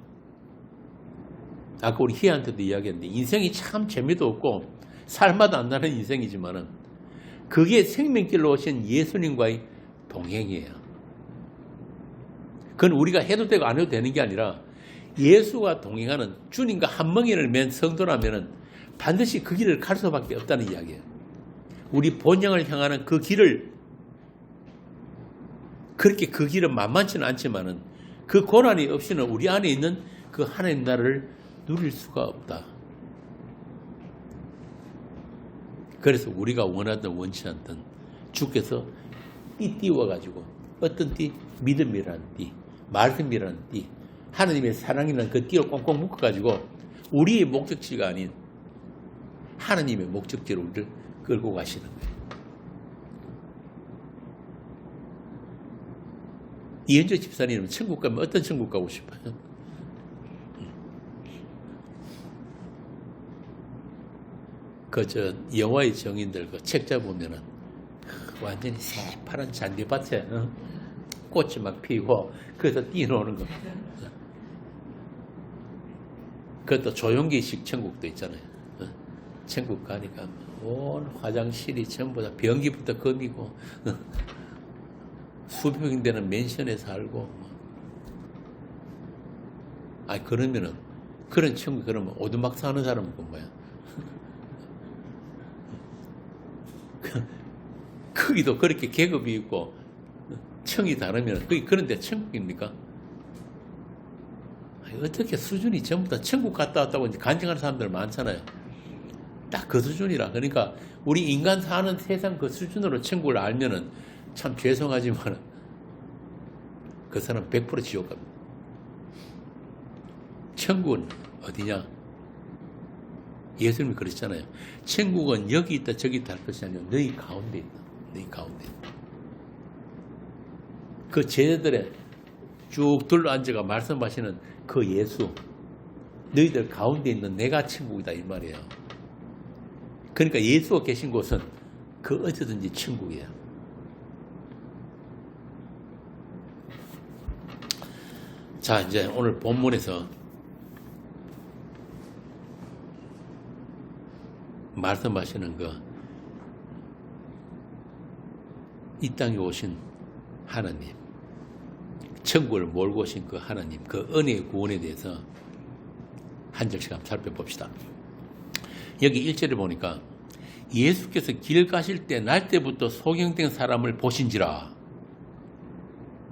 아까 우리 희한테도 이야기했는데 인생이 참 재미도 없고 살맛도 안 나는 인생이지만은 그게 생명길로 오신 예수님과의 동행이에요. 그건 우리가 해도 되고 안 해도 되는 게 아니라 예수와 동행하는 주님과 한 멍에를 맨 성도라면은 반드시 그 길을 갈 수밖에 없다는 이야기예요. 우리 본향을 향하는 그 길을, 그렇게 그 길은 만만치는 않지만은 그 고난이 없이는 우리 안에 있는 그 하나님 나라를 누릴 수가 없다. 그래서 우리가 원하든 원치 않든 주께서 띠 띄워가지고 어떤 띠? 믿음이라는 띠, 말씀이라는 띠, 하나님의 사랑이라는 그 띠로 꽁꽁 묶어가지고 우리의 목적지가 아닌 하나님의 목적지로 우리를 끌고 가시는 거예요. 이현주 집사님은 천국 가면 어떤 천국 가고 싶어요? 영화의 정인들 그 책자 보면은 완전히 새파란 잔디밭에 꽃이 막 피고 그래서 뛰노는 거. 그것도 조용기식 천국도 있잖아요. 천국 가니까 온 화장실이 전부 다 변기부터 금이고 수백 명 되는 맨션에 살고. 그러면은 그런 천국 그러면 오두막 사는 사람은 그 뭐야? 거기도 그렇게 계급이 있고 층이 다르면 그런데 천국입니까? 어떻게 수준이 전부 다 천국 갔다 왔다고 간증하는 사람들 많잖아요. 딱 그 수준이라. 그러니까 우리 인간 사는 세상 그 수준으로 천국을 알면은 참 죄송하지만 그 사람 100% 지옥 갑니다. 천국은 어디냐? 예수님이 그러셨잖아요. 천국은 여기 있다 저기 있다 할 것이 아니라 너희 가운데 있다. 너희 가운데 있다. 그 제자들의 쭉 둘러앉아가 말씀하시는 그 예수, 너희들 가운데 있는 내가 천국이다 이 말이에요. 그러니까 예수가 계신 곳은 그 어디든지 천국이에요. 자, 이제 오늘 본문에서 말씀하시는 이 땅에 오신 하나님, 천국을 몰고 오신 그 하나님, 그 은혜의 구원에 대해서 한 절씩 한번 살펴봅시다. 여기 1절에 보니까 예수께서 길 가실 때 날 때부터 소경된 사람을 보신지라.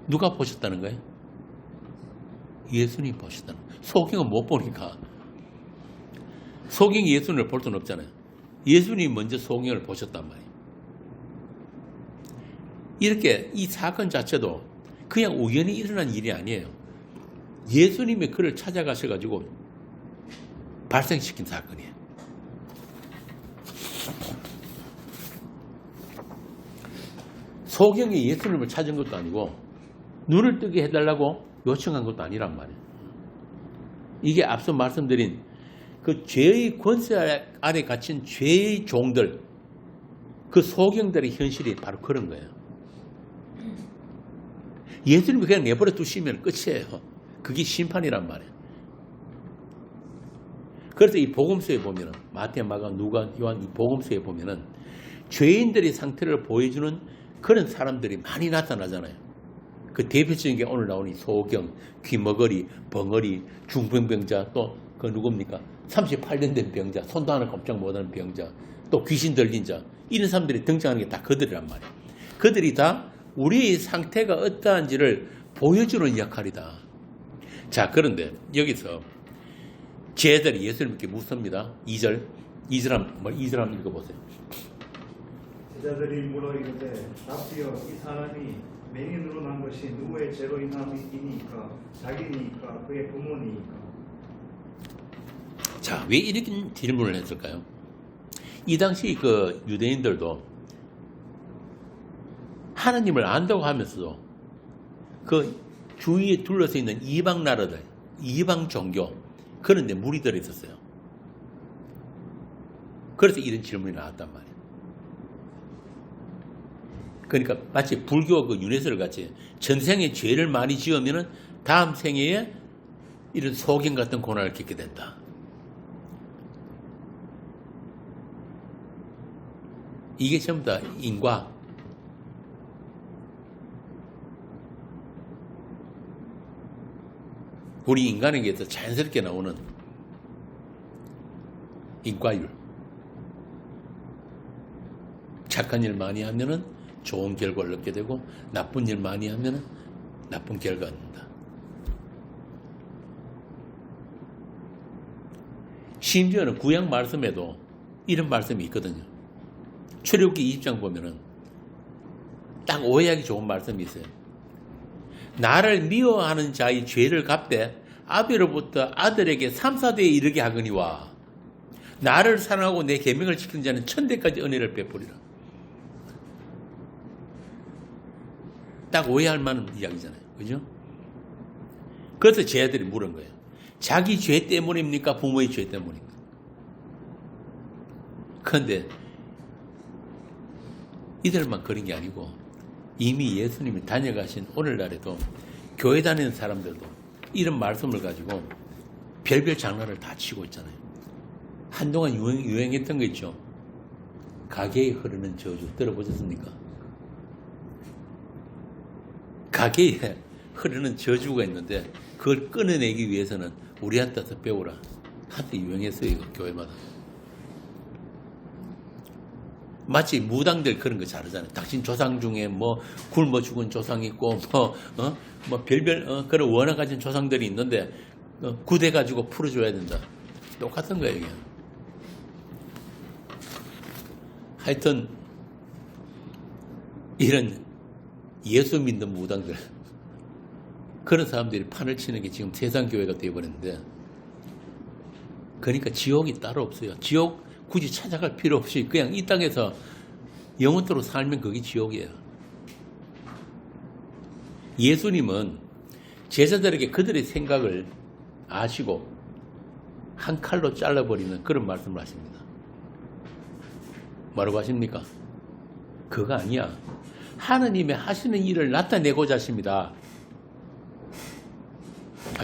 누가 보셨다는 거예요? 예수님 보셨다는 거예요. 소경은 못 보니까. 소경이 예수님을 볼 수는 없잖아요. 예수님이 먼저 소경을 보셨단 말이에요. 이렇게 이 사건 자체도 그냥 우연히 일어난 일이 아니에요. 예수님이 그를 찾아가셔가지고 발생시킨 사건이에요. 소경이 예수님을 찾은 것도 아니고 눈을 뜨게 해달라고 요청한 것도 아니란 말이에요. 이게 앞서 말씀드린 그 죄의 권세 아래 갇힌 죄의 종들, 그 소경들의 현실이 바로 그런 거예요. 예수님이 그냥 내버려 두시면 끝이에요. 그게 심판이란 말이에요. 그래서 이 복음서에 보면은 마태, 마가, 누가, 요한 이 복음서에 보면은 죄인들의 상태를 보여주는 그런 사람들이 많이 나타나잖아요. 그 대표적인 게 오늘 나오는 소경, 귀머거리, 벙어리, 중풍병자, 또 그 누굽니까? 38년 된 병자, 손도 하나 꼼짝 못하는 병자, 또 귀신 들린 자, 이런 사람들이 등장하는 게 다 그들이란 말이에요. 그들이 다 우리의 상태가 어떠한지를 보여주는 역할이다. 자, 그런데 여기서 제자들이 예수님께 묻습니다. 2절 한번 읽어보세요. 제자들이 물어 이르되 답시어 이 사람이 맹인으로 난 것이 누구의 죄로 인함이니까 자기니까 그의 부모니까. 자, 왜 이렇게 질문을 했을까요? 이 당시 그 유대인들도 하나님을 안다고 하면서도 그 주위에 둘러서 있는 이방 나라들, 이방 종교, 그런 데 무리들이 있었어요. 그래서 이런 질문이 나왔단 말이에요. 그러니까 마치 불교 그 윤회설 같이 전생에 죄를 많이 지으면은 다음 생애에 이런 소경 같은 고난을 겪게 된다. 이게 전부 다 인과. 우리 인간에게서 자연스럽게 나오는 인과율. 착한 일 많이 하면은 좋은 결과를 얻게 되고 나쁜 일 많이 하면은 나쁜 결과를 얻는다. 심지어는 구약 말씀에도 이런 말씀이 있거든요. 출애굽기 20장 보면은 딱 오해하기 좋은 말씀이 있어요. 나를 미워하는 자의 죄를 갚되 아비로부터 아들에게 3, 4대에 이르게 하거니와 나를 사랑하고 내 계명을 지키는 자는 천대까지 은혜를 베푸리라. 딱 오해할 만한 이야기잖아요. 그죠? 그래서 제자들이 물은 거예요. 자기 죄 때문입니까? 부모의 죄 때문입니까? 그런데 이들만 그런 게 아니고 이미 예수님이 다녀가신 오늘날에도 교회 다니는 사람들도 이런 말씀을 가지고 별별 장난을 다 치고 있잖아요. 한동안 유행했던 거 있죠. 가게에 흐르는 저주 들어보셨습니까? 가게에 흐르는 저주가 있는데 그걸 끊어내기 위해서는 우리한테서 배우라. 한때 유행했어요. 이거 교회마다. 마치 무당들 그런 거 잘하잖아요. 당신 조상 중에 뭐 굶어 죽은 조상이 있고 뭐 별별 그런 원한 가진 조상들이 있는데 구대 가지고 풀어줘야 된다. 똑같은 거예요. 이게. 하여튼 이런 예수 믿는 무당들 그런 사람들이 판을 치는 게 지금 세상 교회가 되어버렸는데 그러니까 지옥이 따로 없어요. 지옥 굳이 찾아갈 필요 없이 그냥 이 땅에서 영원토록 살면 그게 지옥이에요. 예수님은 제자들에게 그들의 생각을 아시고 한 칼로 잘라버리는 그런 말씀을 하십니다. 뭐라고 하십니까? 그거 아니야. 하느님의 하시는 일을 나타내고자 하십니다.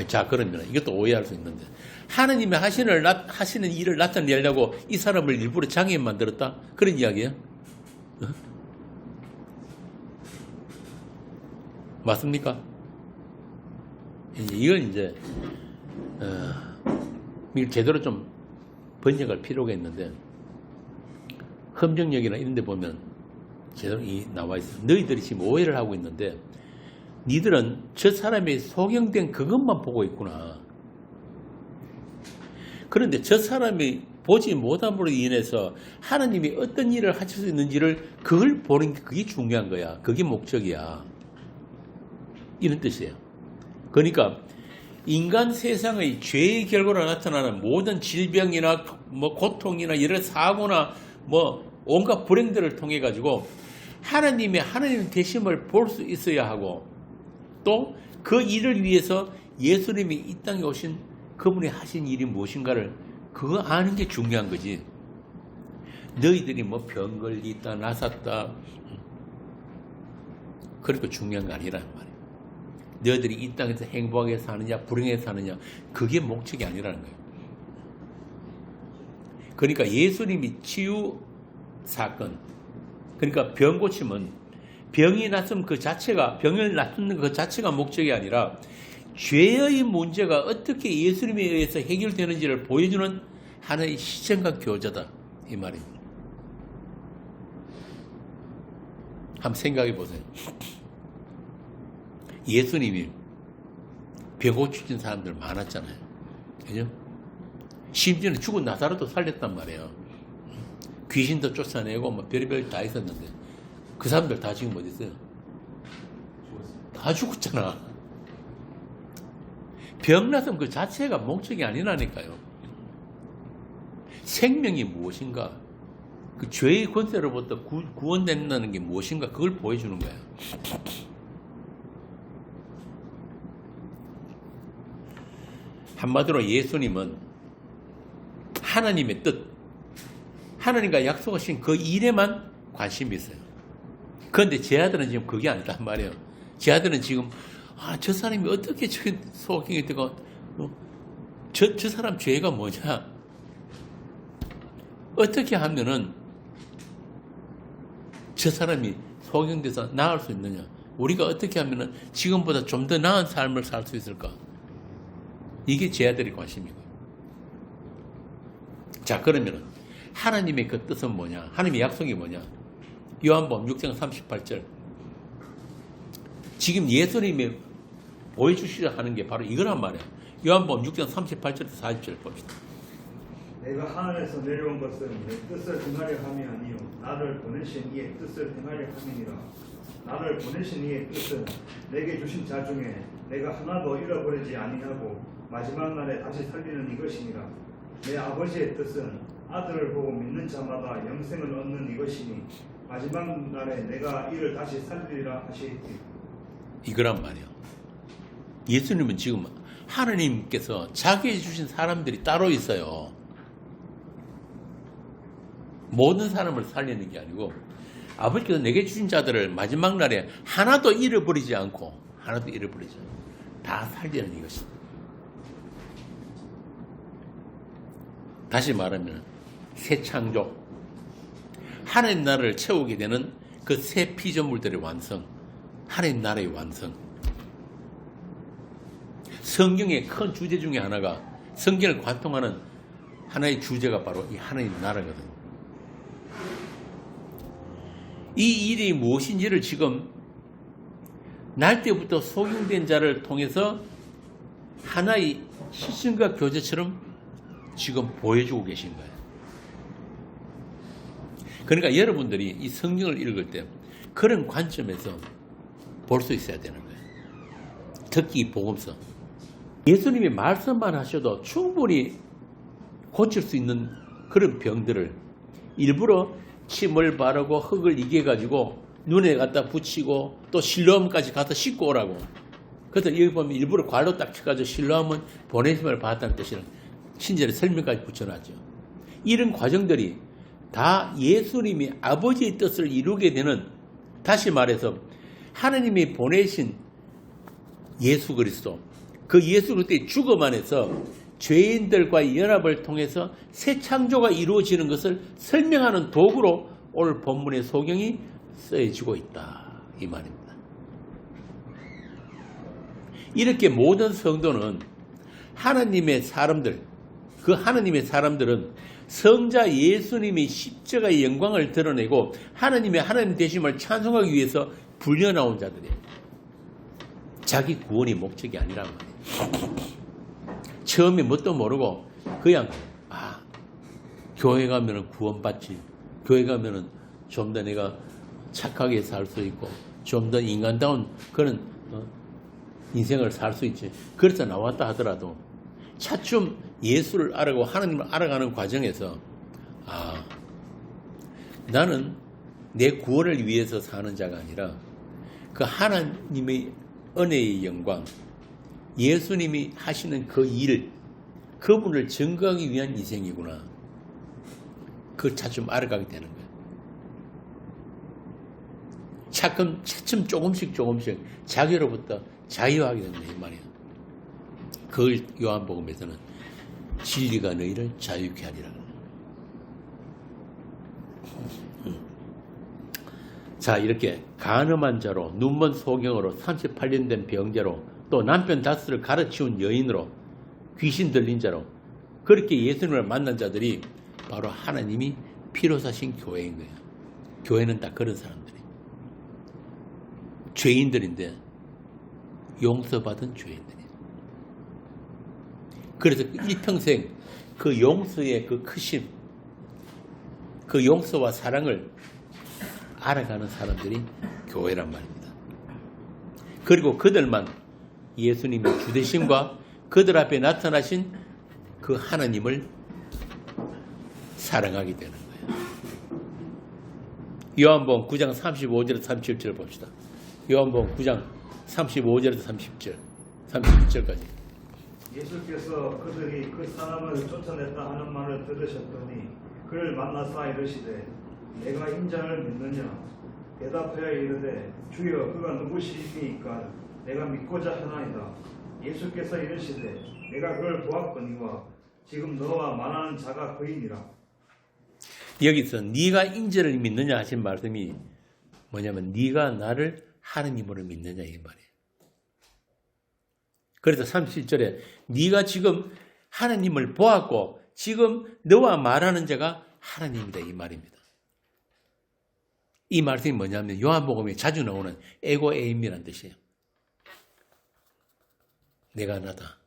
자, 그러면 이것도 오해할 수 있는데 하느님의 하시는 일을 나타내려고 이 사람을 일부러 장애인 만들었다? 그런 이야기예요? 맞습니까? 이건 이제 이걸 제대로 좀 번역할 필요가 있는데 험정역이나 이런 데 보면 제대로 나와 있어요. 너희들이 지금 오해를 하고 있는데 니들은 저 사람이 소경된 그것만 보고 있구나. 그런데 저 사람이 보지 못함으로 인해서 하나님이 어떤 일을 하실 수 있는지를 그걸 보는 게 그게 중요한 거야. 그게 목적이야. 이런 뜻이에요. 그러니까 인간 세상의 죄의 결과로 나타나는 모든 질병이나 뭐 고통이나 여러 사고나 뭐 온갖 불행들을 통해 가지고 하나님 되심을 볼 수 있어야 하고, 또 그 일을 위해서 예수님이 이 땅에 오신 그분이 하신 일이 무엇인가를 그거 아는 게 중요한 거지. 너희들이 뭐 병 걸리다 나섰다 그렇게 중요한 거 아니라는 말이에요. 너희들이 이 땅에서 행복하게 사느냐 불행하게 사느냐 그게 목적이 아니라는 거예요. 그러니까 예수님이 치유 사건, 그러니까 병 고침은 병이 났으면 그 자체가, 병을 낫는 그 자체가 목적이 아니라 죄의 문제가 어떻게 예수님에 의해서 해결되는지를 보여주는 하나의 시점과 교제다 이 말입니다. 한번 생각해 보세요. 예수님이 병 고치신 사람들 많았잖아요. 그죠? 심지어는 죽은 나사로도 살렸단 말이에요. 귀신도 쫓아내고 뭐 별의별 다 있었는데 그 사람들 다 지금 어디 있어요? 다 죽었잖아. 병 났으면 그 자체가 목적이 아니라니까요. 생명이 무엇인가, 그 죄의 권세로부터 구원된다는 게 무엇인가 그걸 보여주는 거예요. 한마디로 예수님은 하나님의 뜻, 하나님과 약속하신 그 일에만 관심이 있어요. 그런데 제 아들은 지금 그게 아니란 말이에요. 제 아들은 지금 저 사람이 어떻게 저기 소경이 되고 저 사람 죄가 뭐냐, 어떻게 하면은 저 사람이 소경돼서 나을 수 있느냐, 우리가 어떻게 하면은 지금보다 좀 더 나은 삶을 살 수 있을까, 이게 제 아들의 관심이고요. 자, 그러면은 하나님의 그 뜻은 뭐냐, 하나님의 약속이 뭐냐. 요한복음 6장 38절, 지금 예수님이 보여주시려 하는 게 바로 이거란 말이에요. 요한복음 6장 38절에서 40절 봅시다. 내가 하늘에서 내려온 것은 내 뜻을 행하려 함이 아니요 나를 보내신 이의 뜻을 행하려 함이니라. 나를 보내신 이의 뜻은 내게 주신 자 중에 내가 하나도 잃어버리지 아니하고 마지막 날에 다시 살리는 이것이니라. 내 아버지의 뜻은 아들을 보고 믿는 자마다 영생을 얻는 이것이니 마지막 날에 내가 이를 다시 살리리라 하시했지. 이거란 말이에요. 예수님은 지금 하나님께서 자기에게 주신 사람들이 따로 있어요. 모든 사람을 살리는 게 아니고 아버지께서 내게 주신 자들을 마지막 날에 하나도 잃어버리지 않고 다 살리는 이것입니다. 다시 말하면 새 창조, 하나님 나라를 채우게 되는 그 새 피조물들의 완성, 하나님 나라의 완성. 성경의 큰 주제 중에 하나가, 성경을 관통하는 하나의 주제가 바로 이 하나님 나라거든요. 이 일이 무엇인지를 지금 날 때부터 소경된 자를 통해서 하나의 시신과 교제처럼 지금 보여주고 계신 거예요. 그러니까 여러분들이 이 성경을 읽을 때 그런 관점에서 볼 수 있어야 되는 거예요. 특히 이 복음서. 예수님이 말씀만 하셔도 충분히 고칠 수 있는 그런 병들을 일부러 침을 바르고 흙을 이겨가지고 눈에 갖다 붙이고 또 실로암까지 가서 씻고 오라고. 그래서 여기 보면 일부러 괄로 딱 쳐가지고 실로암은 보내심을 받았다는 뜻이랑 친절히 설명까지 붙여놨죠. 이런 과정들이 다 예수님이 아버지의 뜻을 이루게 되는, 다시 말해서 하나님이 보내신 예수 그리스도, 그 예수 그리스도의 죽음 안에서 죄인들과의 연합을 통해서 새 창조가 이루어지는 것을 설명하는 도구로 오늘 본문의 소경이 쓰여지고 있다, 이 말입니다. 이렇게 모든 성도는 하나님의 사람들, 그 하나님의 사람들은 성자 예수님이 십자가의 영광을 드러내고 하나님의 하나님 되심을 찬송하기 위해서 불려나온 자들이에요. 자기 구원이 목적이 아니란 말이에요. 처음에 뭣도 모르고 그냥 교회 가면은 구원받지, 교회 가면은 좀 더 내가 착하게 살 수 있고 좀 더 인간다운 그런 인생을 살 수 있지. 그래서 나왔다 하더라도 차츰 예수를 알아가고 하나님을 알아가는 과정에서 나는 내 구원을 위해서 사는 자가 아니라 그 하나님의 은혜의 영광, 예수님이 하시는 그 일, 그분을 증거하기 위한 인생이구나. 그걸 차츰 알아가게 되는 거예요. 차츰 조금씩 자기로부터 자유하게 된다 이 말이에요. 그걸 요한복음에서는 진리가 너희를 자유케 하리라. 자, 이렇게 간음한 자로, 눈먼 소경으로, 38년 된 병자로, 또 남편 다스를 가르치운 여인으로, 귀신 들린 자로, 그렇게 예수님을 만난 자들이 바로 하나님이 피로 사신 교회인 거예요. 교회는 다 그런 사람들이. 죄인들인데 용서받은 죄인들이에요. 그래서 일평생 그 용서의 그 크심, 그 용서와 사랑을 알아가는 사람들이 교회란 말입니다. 그리고 그들만 예수님의 주되심과 그들 앞에 나타나신 그 하나님을 사랑하게 되는 거예요. 요한복음 9장 35절에서 37절 봅시다. 요한복음 9장 35절에서 31절까지. 예수께서 그들이 그 사람을 쫓아냈다 하는 말을 들으셨더니 그를 만나사 이르시되 내가 인자를 믿느냐? 대답하여 이르되 주여 그가 누구시니까 내가 믿고자 하나이다. 예수께서 이르시되 내가 그를 보았거니와 지금 너와 말하는 자가 그이니라. 여기서 네가 인자를 믿느냐 하신 말씀이 뭐냐면 네가 나를 하느님으로 믿느냐 이 말이에요. 그래서 37절에 네가 지금 하나님을 보았고 지금 너와 말하는 자가 하나님이다 이 말입니다. 이 말씀이 뭐냐면 요한복음에 자주 나오는 에고에임이라는 뜻이에요. 내가 나다.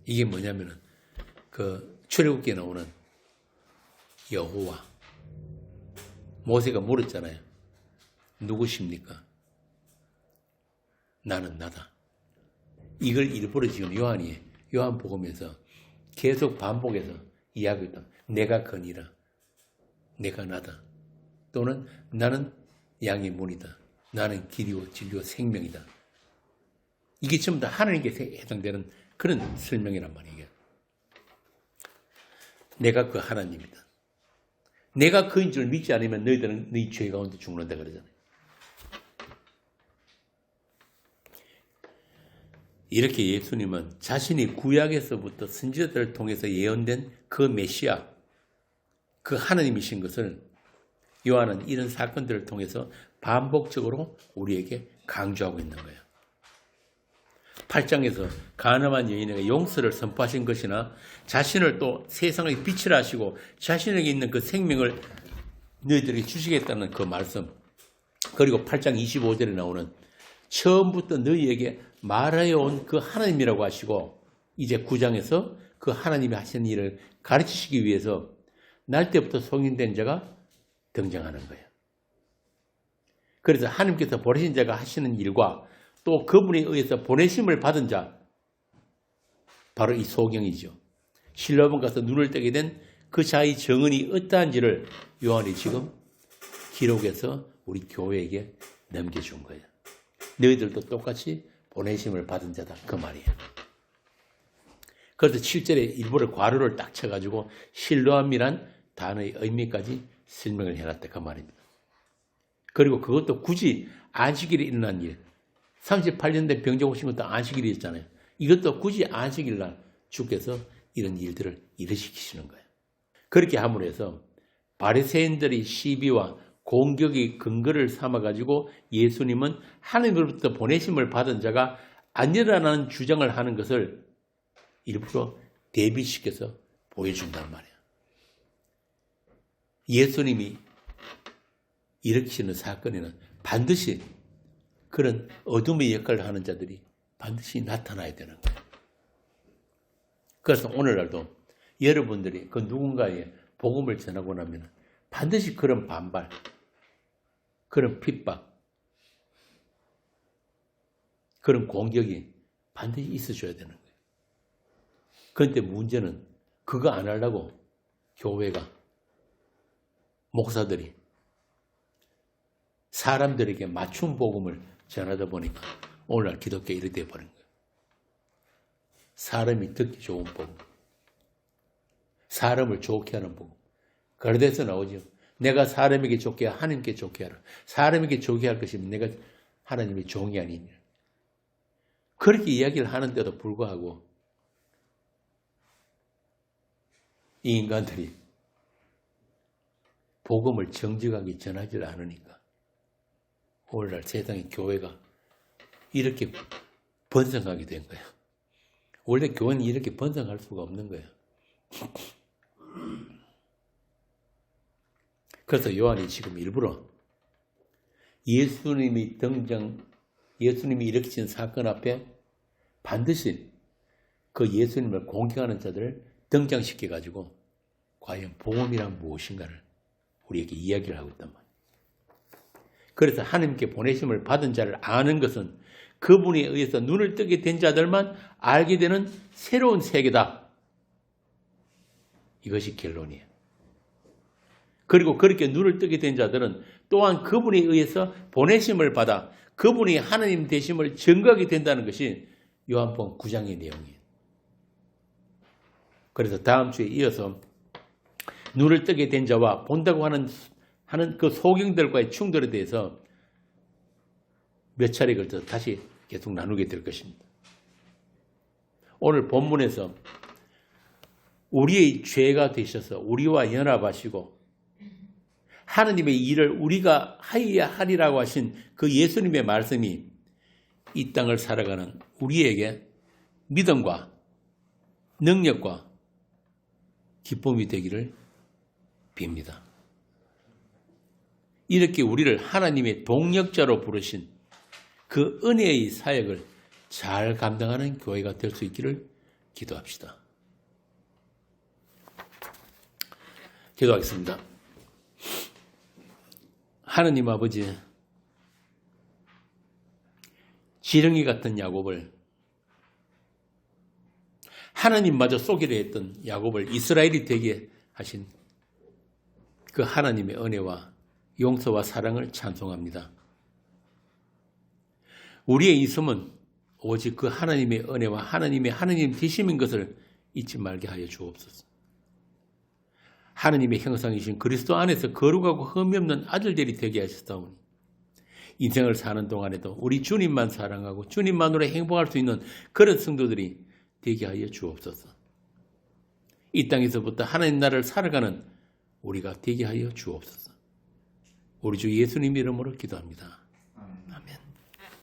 이게 뭐냐면은 그 출애굽기에 나오는 여호와. 모세가 물었잖아요. 누구십니까? 나는 나다. 이걸 일부러 지금 요한복음에서 계속 반복해서 이야기했다. 내가 건이라. 내가 나다. 또는 나는 양의 문이다. 나는 길이요 진리요 생명이다. 이게 전부 다 하나님께 해당되는 그런 설명이란 말이에요. 내가 그 하나님이다. 내가 그인 줄 믿지 않으면 너희들은 너희 죄 가운데 죽는다 그러잖아요. 이렇게 예수님은 자신이 구약에서부터 선지자들을 통해서 예언된 그 메시아, 그 하나님이신 것을 요한은 이런 사건들을 통해서 반복적으로 우리에게 강조하고 있는 거예요. 8장에서 간음한 여인에게 용서를 선포하신 것이나 자신을 또 세상의 빛을 하시고 자신에게 있는 그 생명을 너희들에게 주시겠다는 그 말씀, 그리고 8장 25절에 나오는 처음부터 너희에게 말하여 온 그 하나님이라고 하시고 이제 9장에서 그 하나님이 하시는 일을 가르치시기 위해서 날 때부터 성인된 자가 등장하는 거예요. 그래서 하나님께서 보내신 자가 하시는 일과 또 그분에 의해서 보내심을 받은 자, 바로 이 소경이죠. 실로암 가서 눈을 뜨게 된 그 자의 정은이 어떠한지를 요한이 지금 기록해서 우리 교회에게 넘겨준 거예요. 너희들도 똑같이 보내심을 받은 자다 그 말이에요. 그래서 7절에 일부러 괄호를 딱 쳐가지고 실로암이란 단어의 의미까지 설명을 해놨다 그 말입니다. 그리고 그것도 굳이 안식일에 일어난 일, 38년 된 병자 오신 것도 안식일이었잖아요. 이것도 굳이 안식일날 주께서 이런 일들을 일으키시는 거예요. 그렇게 함으로 해서 바리새인들의 시비와 공격의 근거를 삼아가지고 예수님은 하나님으로부터 보내심을 받은 자가 아니라는 주장을 하는 것을 일부러 대비시켜서 보여준단 말이에요. 예수님이 일으키시는 사건에는 반드시 그런 어둠의 역할을 하는 자들이 반드시 나타나야 되는 거예요. 그래서 오늘날도 여러분들이 그 누군가의 복음을 전하고 나면 반드시 그런 반발, 그런 핍박, 그런 공격이 반드시 있어줘야 되는 거예요. 그런데 문제는 그거 안 하려고 교회가, 목사들이 사람들에게 맞춤 복음을 전하다 보니까 오늘날 기독교가 이렇게 되어버린 거예요. 사람이 듣기 좋은 복음, 사람을 좋게 하는 복음. 그래서 나오죠. 내가 사람에게 좋게 하라, 하나님께 좋게 하라. 사람에게 좋게 할 것이면 내가 하나님의 종이 아니냐. 그렇게 이야기를 하는데도 불구하고 이 인간들이 복음을 정직하게 전하지 않으니까 오늘날 세상의 교회가 이렇게 번성하게 된 거예요. 원래 교회는 이렇게 번성할 수가 없는 거예요. 그래서 요한이 지금 일부러 예수님이 일으키신 사건 앞에 반드시 그 예수님을 공경하는 자들을 등장시켜가지고 과연 복음이란 무엇인가를 우리에게 이야기를 하고 있단 말이에요. 그래서 하나님께 보내심을 받은 자를 아는 것은 그분에 의해서 눈을 뜨게 된 자들만 알게 되는 새로운 세계다. 이것이 결론이에요. 그리고 그렇게 눈을 뜨게 된 자들은 또한 그분에 의해서 보내심을 받아 그분이 하나님 되심을 증거하게 된다는 것이 요한복음 9장의 내용이에요. 그래서 다음 주에 이어서 눈을 뜨게 된 자와 본다고 하는 그 소경들과의 충돌에 대해서 몇 차례 걸쳐서 다시 계속 나누게 될 것입니다. 오늘 본문에서 우리의 죄가 되셔서 우리와 연합하시고 하느님의 일을 우리가 하여야 하리라고 하신 그 예수님의 말씀이 이 땅을 살아가는 우리에게 믿음과 능력과 기쁨이 되기를 빕니다. 이렇게 우리를 하나님의 동력자로 부르신 그 은혜의 사역을 잘 감당하는 교회가 될 수 있기를 기도합시다. 기도하겠습니다. 하느님 아버지, 지렁이 같은 야곱을, 하나님마저 쏘기로 했던 야곱을 이스라엘이 되게 하신 그 하나님의 은혜와 용서와 사랑을 찬송합니다. 우리의 있음은 오직 그 하나님의 은혜와 하나님 되심인 것을 잊지 말게 하여 주옵소서. 하나님의 형상이신 그리스도 안에서 거룩하고 흠이 없는 아들들이 되게 하셨사오니 인생을 사는 동안에도 우리 주님만 사랑하고 주님만으로 행복할 수 있는 그런 성도들이 되게 하여 주옵소서. 이 땅에서부터 하나님 나라를 살아가는 우리가 되게 하여 주옵소서. 우리 주 예수님 이름으로 기도합니다.